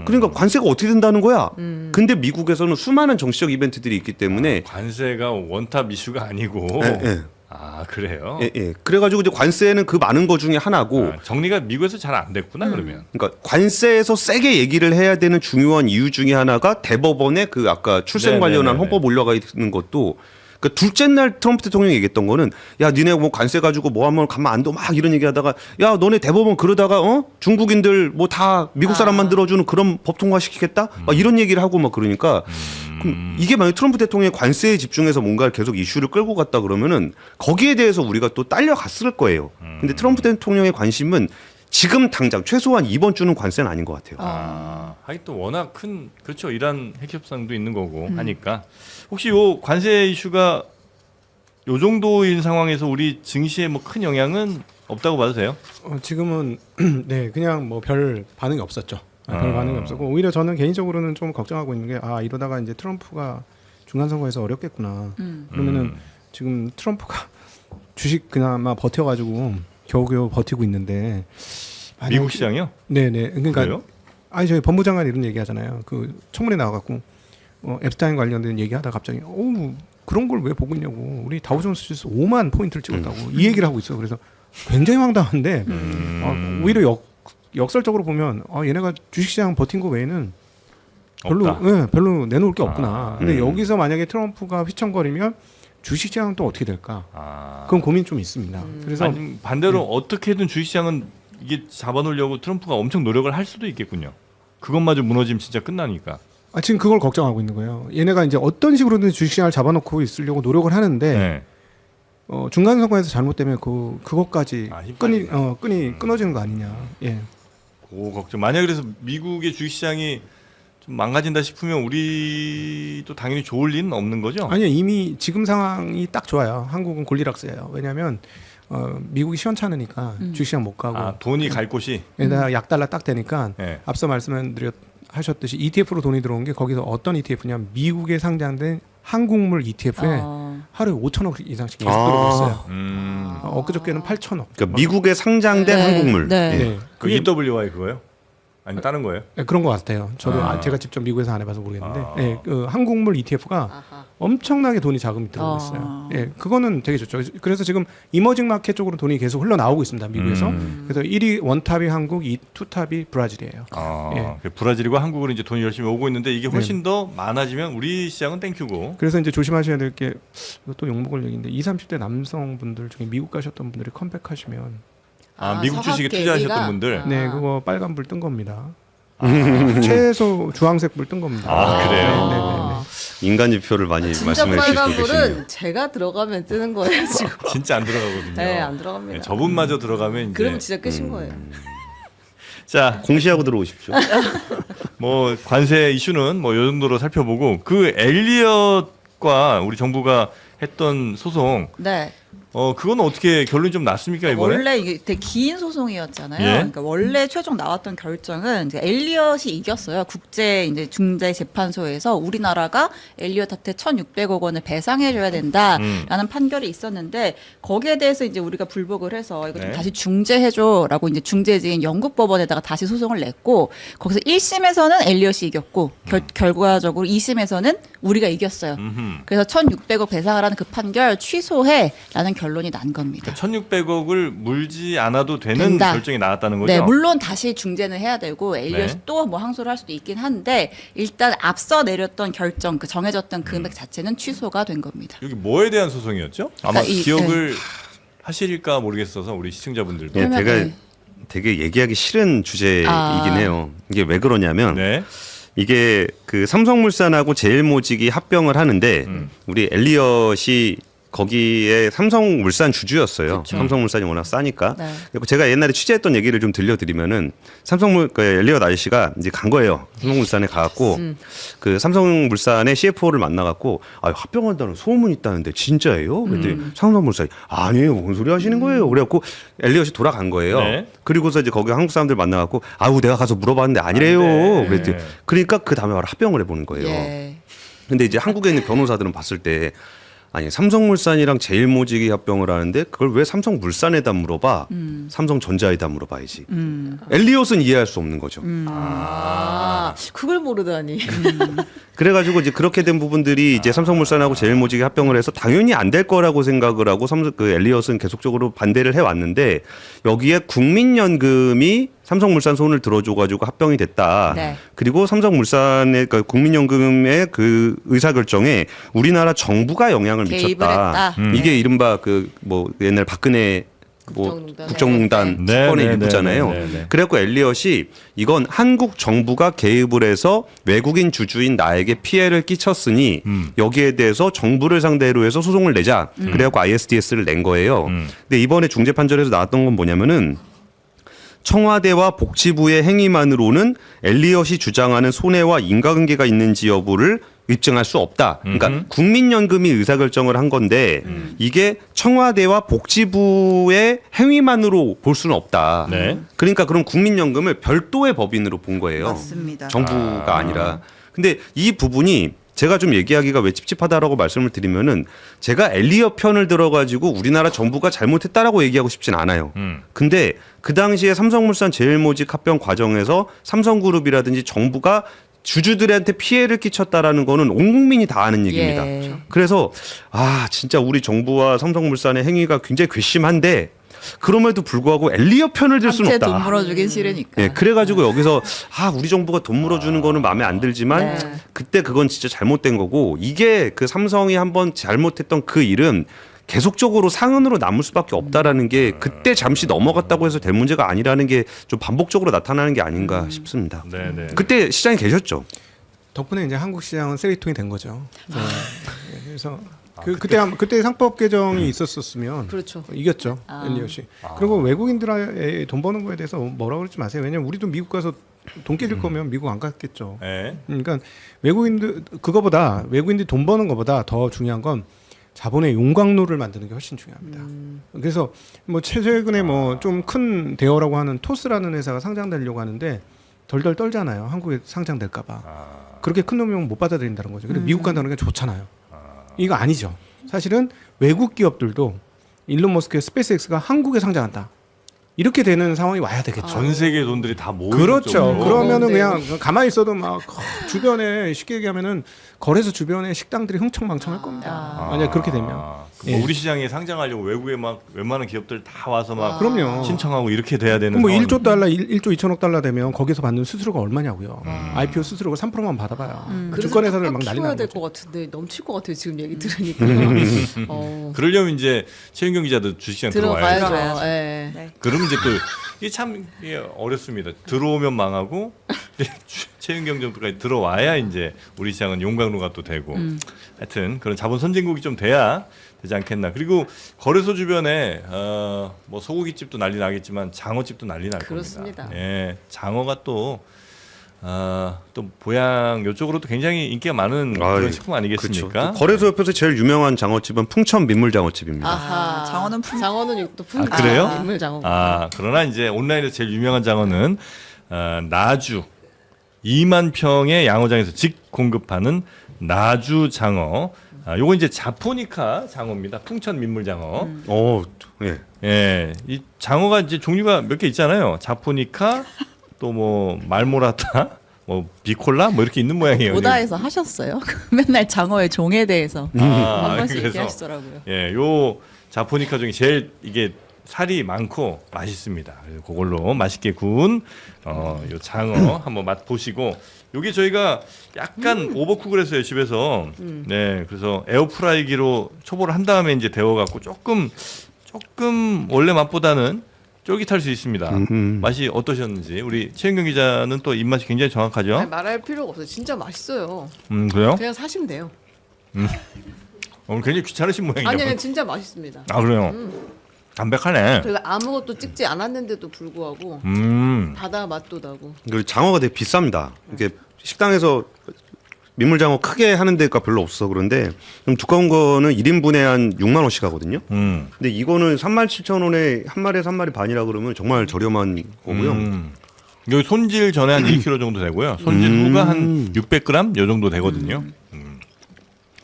S2: 그러니까 관세가 어떻게 된다는 거야? 근데 미국에서는 수많은 정치적 이벤트들이 있기 때문에
S3: 관세가 원탑 이슈가 아니고.
S2: 예, 예.
S3: 아 그래요.
S2: 예. 그래가지고 이제 관세는 그 많은 것 중에 하나고
S3: 아, 정리가 미국에서 잘 안 됐구나 그러면.
S2: 그러니까 관세에서 세게 얘기를 해야 되는 중요한 이유 중에 하나가 대법원의 그 아까 출생
S3: 네네네네.
S2: 관련한 헌법 올라가 있는 것도 그러니까 둘째 날 트럼프 대통령이 얘기했던 거는 야 니네 뭐 관세 가지고 뭐 하면 가만 안 둬 막 이런 얘기하다가 야 너네 대법원 그러다가 중국인들 뭐 다 미국 사람 만들어주는 그런 법 통과시키겠다 막 이런 얘기를 하고 막 그러니까 그럼 이게 만약 트럼프 대통령이 관세에 집중해서 뭔가 계속 이슈를 끌고 갔다 그러면은 거기에 대해서 우리가 또 딸려갔을 거예요. 근데 트럼프 대통령의 관심은 지금 당장 최소한 이번 주는 관세는 아닌 것 같아요.
S3: 하긴 또 워낙 큰 그렇죠. 이란 핵협상도 있는 거고 하니까 혹시 요 관세 이슈가 요 정도인 상황에서 우리 증시에 뭐 큰 영향은 없다고 봐도 돼요?
S1: 지금은 네 그냥 뭐 별 반응이 없었죠. 별 반응이 없었고 오히려 저는 개인적으로는 좀 걱정하고 있는 게 이러다가 이제 트럼프가 중간 선거에서 어렵겠구나. 그러면은 지금 트럼프가 주식 그나마 버텨가지고 겨우겨우 버티고 있는데
S3: 미국 시장이요?
S1: 네네 그러니까
S3: 그래요?
S1: 아니 저희 법무장관 이런 얘기하잖아요. 그 청문회 나와갖고 앱스타인 관련된 얘기하다 갑자기 그런 걸 왜 보고 있냐고 우리 다우존스 지수 5만 포인트를 찍었다고 이 얘기를 하고 있어요. 그래서 굉장히 황당한데 오히려 역설적으로 보면 얘네가 주식시장 버틴 거 외에는 별로 내놓을 게 없구나. 근데 여기서 만약에 트럼프가 휘청거리면 주식시장은 또 어떻게 될까? 그건 고민 좀 있습니다. 그래서
S3: 아니, 반대로 어떻게든 주식시장은 이게 잡아놓으려고 트럼프가 엄청 노력을 할 수도 있겠군요. 그것마저 무너지면 진짜 끝나니까.
S1: 지금 그걸 걱정하고 있는 거예요. 얘네가 이제 어떤 식으로든 주식시장을 잡아놓고 있으려고 노력을 하는데
S3: 네.
S1: 중간 선거에서 잘못되면 그것까지
S3: 힘
S1: 끈이 끊어지는 거 아니냐. 예.
S3: 오 걱정. 만약 그래서 미국의 주식시장이 좀 망가진다 싶으면 우리도 당연히 좋을 리는 없는 거죠?
S1: 아니요 이미 지금 상황이 딱 좋아요. 한국은 골리락스예요. 왜냐하면 미국이 시원찮으니까 주식시장 못 가고
S3: 돈이 갈 곳이
S1: 게다가 약달러 딱 되니까
S3: 네.
S1: 앞서 말씀하셨듯이 ETF로 돈이 들어온 게 거기서 어떤 ETF냐면 미국에 상장된 항공물 ETF에 하루에 5천억 이상씩 계속 들어오고 있어요. 엊그저께는 8천억.
S2: 그러니까 미국에 상장된 항공물.
S5: 네.
S1: 네.
S3: 그 EWI 그거요? 아니 다른 거예요?
S1: 네, 그런 것 같아요. 저도 제가 직접 미국에서 안 해봐서 모르겠는데, 네, 그 항공물 ETF가 엄청나게 돈이 자금이 들어오고 있어요. 예, 그거는 되게 좋죠. 그래서 지금 이머징 마켓 쪽으로 돈이 계속 흘러나오고 있습니다. 미국에서. 그래서 1위 원탑이 한국, 2탑이 브라질이에요. 예.
S3: 브라질과 한국으로 이제 돈이 열심히 오고 있는데 이게 훨씬 더 많아지면 우리 시장은 땡큐고.
S1: 그래서 이제 조심하셔야 될 게 이것도 욕먹을 얘기인데 20, 30대 남성분들 중에 미국 가셨던 분들이 컴백하시면
S3: 미국 주식에 투자하셨던 분들.
S1: 네, 그거 빨간 불 뜬 겁니다. 최소 주황색 불 뜬 겁니다.
S3: 그래요?
S1: 네.
S2: 인간 지표를 많이
S4: 진짜
S2: 말씀해 주시고 계시네요.
S4: 빨간불은 제가 들어가면 뜨는 거예요 지금.
S3: 진짜 안 들어가거든요.
S4: 네, 안 들어갑니다.
S3: 저분마저 들어가면 이제
S4: 그러면 진짜 끝인 거예요.
S3: 자,
S2: 공시하고 들어오십시오.
S3: 뭐 관세 이슈는 뭐 요 정도로 살펴보고 그 엘리엇과 우리 정부가 했던 소송
S5: 네.
S3: 그건 어떻게 결론이 좀 났습니까 이번에?
S5: 원래 이게 되게 긴 소송이었잖아요.
S3: 예?
S5: 그러니까 원래 최종 나왔던 결정은 이제 엘리엇이 이겼어요. 국제 이제 중재 재판소에서 우리나라가 엘리엇한테 1,600억 원을 배상해줘야 된다라는 판결이 있었는데 거기에 대해서 이제 우리가 불복을 해서 이거 좀
S3: 네.
S5: 다시 중재해줘라고 이제 중재지인 영국 법원에다가 다시 소송을 냈고 거기서 1심에서는 엘리엇이 이겼고 결과적으로 2심에서는 우리가 이겼어요. 그래서 1,600억 배상하라는 그 판결 취소해라는 결론이 난 겁니다.
S3: 1,600억을 물지 않아도 되는
S5: 된다.
S3: 결정이 나왔다는 거죠?
S5: 네, 물론 다시 중재는 해야 되고 엘리엇이
S3: 네.
S5: 또 뭐 항소를 할 수도 있긴 한데 일단 앞서 내렸던 결정, 그 정해졌던 금액 자체는 취소가 된 겁니다.
S3: 여기 뭐에 대한 소송이었죠? 아마
S5: 그러니까
S3: 기억을 하실까 모르겠어서 우리 시청자분들도.
S2: 네,
S5: 그러면,
S2: 되게 얘기하기 싫은 주제이긴 해요. 이게 왜 그러냐면
S3: 네.
S2: 이게 그 삼성물산하고 제일모직이 합병을 하는데 우리 엘리엇이 거기에 삼성물산 주주였어요.
S5: 그쵸.
S2: 삼성물산이 워낙 싸니까.
S5: 네.
S2: 그리고 제가 옛날에 취재했던 얘기를 좀 들려드리면은 그 엘리엇 아저씨가 이제 간 거예요. 삼성물산에 가갖고 그 삼성물산의 CFO를 만나갖고 합병한다는 소문이 있다는데 진짜예요? 그랬더니 삼성물산이 아니에요. 뭔 소리 하시는 거예요? 그래갖고 엘리엇이 돌아간 거예요.
S3: 네.
S2: 그리고서 이제 거기 한국 사람들 만나갖고 내가 가서 물어봤는데 아니래요.
S3: 네.
S2: 그랬더니 그러니까 그 다음에 바로 합병을 해보는 거예요.
S5: 예.
S2: 근데 이제 한국에 있는 변호사들은 봤을 때 아니 삼성물산이랑 제일모직이 합병을 하는데 그걸 왜 삼성물산에다 물어봐? 삼성전자에다 물어봐야지. 엘리엇은 이해할 수 없는 거죠.
S4: 그걸 모르다니.
S2: 그래가지고 이제 그렇게 된 부분들이 이제 삼성물산하고 제일모직이 합병을 해서 당연히 안 될 거라고 생각을 하고 그 엘리엇은 계속적으로 반대를 해왔는데 여기에 국민연금이 삼성물산 손을 들어줘가지고 합병이 됐다.
S5: 네.
S2: 그리고 삼성물산의 그 국민연금의 그 의사결정에 우리나라 정부가 영향을
S5: 개입을
S2: 미쳤다.
S5: 했다.
S2: 이게 이른바 그 뭐 옛날 박근혜 뭐 국정농단
S3: 네,
S2: 사건의
S3: 네,
S2: 일부잖아요.
S3: 네, 네, 네.
S2: 그래갖고 엘리엇이 이건 한국 정부가 개입을 해서 외국인 주주인 나에게 피해를 끼쳤으니 여기에 대해서 정부를 상대로 해서 소송을 내자. 그래갖고 ISDS를 낸 거예요. 근데 이번에 중재 판결에서 나왔던 건 뭐냐면은 청와대와 복지부의 행위만으로는 엘리엇이 주장하는 손해와 인과관계가 있는지 여부를 입증할 수 없다. 그러니까 국민연금이 의사결정을 한 건데 이게 청와대와 복지부의 행위만으로 볼 수는 없다.
S3: 네.
S2: 그러니까 그럼 국민연금을 별도의 법인으로 본 거예요.
S5: 맞습니다.
S2: 정부가 아니라. 근데 이 부분이 제가 좀 얘기하기가 왜 찝찝하다라고 말씀을 드리면은 제가 엘리엇 편을 들어가지고 우리나라 정부가 잘못했다라고 얘기하고 싶진 않아요. 근데 그 당시에 삼성물산 제일모직 합병 과정에서 삼성그룹이라든지 정부가 주주들한테 피해를 끼쳤다라는 거는 온 국민이 다 아는 얘기입니다.
S5: 예.
S2: 그래서 아 진짜 우리 정부와 삼성물산의 행위가 굉장히 괘씸한데 그럼에도 불구하고 엘리엇 편을 들 수는
S5: 한테
S2: 없다.
S5: 돈 물어주긴 싫으니까.
S2: 예, 그래가지고 여기서 아 우리 정부가 돈 물어주는 거는 마음에 안 들지만
S5: 네.
S2: 그때 그건 진짜 잘못된 거고 이게 그 삼성이 한번 잘못했던 그 일은 계속적으로 상흔으로 남을 수밖에 없다라는 게 그때 잠시 넘어갔다고 해서 될 문제가 아니라는 게 좀 반복적으로 나타나는 게 아닌가 싶습니다.
S3: 네, 네.
S2: 그때 시장에 계셨죠?
S1: 덕분에 이제 한국 시장은 쓰레기통이 된 거죠. 네. 그래서 그때 상법 개정이 있었으면
S4: 그렇죠.
S1: 이겼죠. 엘리엇이. 그리고 외국인들의 돈 버는 거에 대해서 뭐라 그러지 마세요. 왜냐면 우리도 미국 가서 돈 깨질 거면 미국 안 갔겠죠.
S3: 네.
S1: 그러니까 외국인들이 돈 버는 것보다 더 중요한 건 자본의 용광로를 만드는 게 훨씬 중요합니다. 그래서 뭐 최근에 뭐 좀 큰 대어라고 하는 토스라는 회사가 상장되려고 하는데 덜덜 떨잖아요. 한국에 상장될까봐. 그렇게 큰 놈이면 못 받아들인다는 거죠. 근데 미국 간다는 게 좋잖아요. 이거 아니죠. 사실은 외국 기업들도 일론 머스크의 스페이스X가 한국에 상장한다. 이렇게 되는 상황이 와야 되겠죠.
S3: 전 세계 돈들이 다 모이는
S1: 그렇죠.
S3: 쪽으로.
S1: 그러면은
S4: 네.
S1: 그냥 가만히 있어도 막 주변에 쉽게 얘기하면은 거래소 주변에 식당들이 흥청망청할 겁니다. 만약 그렇게 되면.
S3: 뭐
S1: 예.
S3: 우리 시장에 상장하려고 외국에 막 웬만한 기업들 다 와서 막
S1: 그럼요.
S3: 신청하고 이렇게 돼야 되는.
S1: 뭐
S3: 상황.
S1: 1조 달러, 1조 2천억 달러 되면 거기서 받는 수수료가 얼마냐고요. IPO 수수료가 3%만 받아봐요. 증권회사들 막 난리
S4: 키워야
S1: 나는
S4: 될
S1: 거죠.
S4: 것 같은데 넘칠 것 같아요. 지금 얘기 들으니까.
S3: 그러려면 이제 최윤경 기자도 주식시장 들어와야죠.
S4: 들어가야죠. 예.
S3: 그러면 이제 또 이게 참 이게 어렵습니다. 들어오면 망하고 최윤경 정도까지 들어와야 이제 우리 시장은 용광로가 또 되고 하여튼 그런 자본 선진국이 좀 돼야 되지 않겠나. 그리고 거래소 주변에 뭐 소고기집도 난리 나겠지만 장어집도 난리 날
S4: 그렇습니다.
S3: 겁니다. 예, 장어가 또 보양 이쪽으로도 굉장히 인기가 많은 그런 식품 아니겠습니까?
S2: 그렇죠. 거래소 옆에서 제일 유명한 장어집은 풍천 민물장어집입니다.
S4: 아하.
S5: 장어는
S4: 장어는 또
S3: 아, 그래요?
S4: 인물 장어.
S3: 그러나 이제 온라인에서 제일 유명한 장어는 나주 2만 평의 양어장에서 직 공급하는 나주 장어. 요거 이제 자포니카 장어입니다. 풍천 민물장어.
S2: 예.
S3: 예, 이 장어가 이제 종류가 몇 개 있잖아요. 자포니카, 또 뭐 말모라타, 뭐 비콜라, 뭐 이렇게 있는 모양이에요.
S5: 보다에서 하셨어요? 맨날 장어의 종에 대해서 한 번씩
S3: 그래서
S5: 얘기하시더라고요.
S3: 예, 요 자포니카 중에 제일 이게 살이 많고 맛있습니다. 그래서 그걸로 맛있게 구운 요 장어 한번 맛 보시고 요게 저희가 약간 오버쿡을 했어요 집에서. 네, 그래서 에어프라이기로 초보를 한 다음에 이제 데워갖고 조금 원래 맛보다는 쫄깃할 수 있습니다. 맛이 어떠셨는지 우리 최은경 기자는 또 입맛이 굉장히 정확하죠.
S4: 아니, 말할 필요가 없어요. 진짜 맛있어요.
S3: 그래요?
S4: 그냥 사시면 돼요.
S3: 오늘 굉장히 귀찮으신 모양이에요.
S4: 아니 진짜 맛있습니다.
S3: 아 그래요? 담백하네.
S4: 저희가 아무것도 찍지 않았는데도 불구하고 바다 맛도 나고.
S2: 그리고 장어가 되게 비쌉니다. 이게 식당에서 민물장어 크게 하는 데가 별로 없어. 그런데 좀 두꺼운 거는 1인분에 한 6만 원씩 하거든요. 근데 이거는 37,000원에 한 마리에서 한 마리 반이라 그러면 정말 저렴한 거고요.
S3: 여기 손질 전에 한 1kg 정도 되고요. 손질 후가 한 600g 요 정도 되거든요.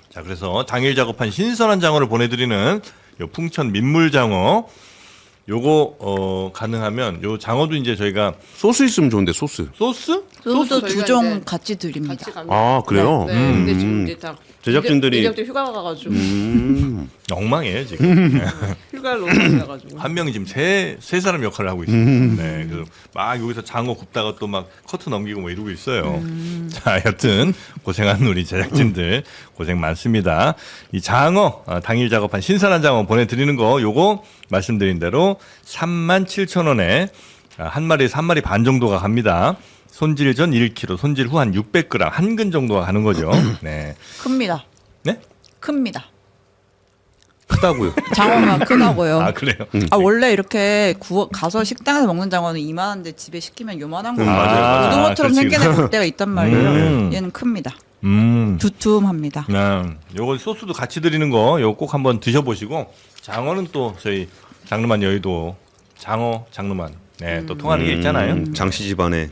S3: 자, 그래서 당일 작업한 신선한 장어를 보내드리는 요 풍천 민물장어. 요거 가능하면 요 장어도 이제 저희가
S2: 소스 있으면 좋은데 소스.
S3: 소스?
S5: 소스도
S4: 저희가
S5: 2종
S4: 이제
S5: 같이 드립니다.
S4: 같이 갑니다.
S2: 아 그래요?
S4: 네. 근데 지금 이제 다
S2: 제작진들이-
S4: 이력들 휴가 가가지고
S3: 엉망이에요 지금.
S4: 휴가를 너무 가가지고.
S3: 한 명이 지금 세 사람 역할을 하고 있습니다. 네, 그래서 막 여기서 장어 굽다가 또 막 커트 넘기고 뭐 이러고 있어요. 자, 여튼 고생한 우리 제작진들 고생 많습니다. 이 장어 당일 작업한 신선한 장어 보내드리는 거 요거 말씀드린 대로 37,000원에 한 마리에서 한 마리 반 정도가 갑니다. 손질 전 1kg, 손질 후 한 600g, 한 근 정도가 가는 거죠. 네,
S5: 큽니다.
S3: 네?
S5: 큽니다.
S2: 크다고요.
S5: 장어가 크다고요.
S3: 아 그래요?
S5: 아 원래 이렇게 가서 식당에서 먹는 장어는 이만한데 집에 시키면 요만한 거
S2: 맞아요, 맞아요.
S5: 고등어처럼
S3: 그렇지,
S5: 생겨날 때가 있단 말이에요.
S3: 음.
S5: 얘는 큽니다.
S3: 음.
S5: 두툼합니다.
S3: 요거 소스도 같이 드리는 거 요거 꼭 한번 드셔보시고 장어는 또 저희 장르만 여의도 장어 장르만 네, 또 통하는 게 있잖아요.
S2: 장씨 집안의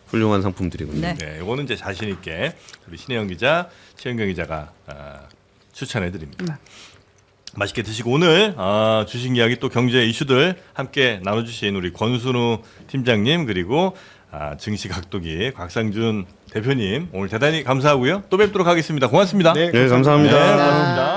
S2: 훌륭한 상품들이군요.
S5: 네.
S3: 네, 요거는 이제 자신 있게 우리 신혜영 기자, 최영경 기자가 추천해 드립니다. 맛있게 드시고 오늘 주식 이야기 또 경제 이슈들 함께 나눠주신 우리 권순우 팀장님 그리고 증시각도기 곽상준 대표님 오늘 대단히 감사하고요. 또 뵙도록 하겠습니다. 고맙습니다.
S1: 네,
S2: 네, 감사합니다.
S3: 네, 고맙습니다.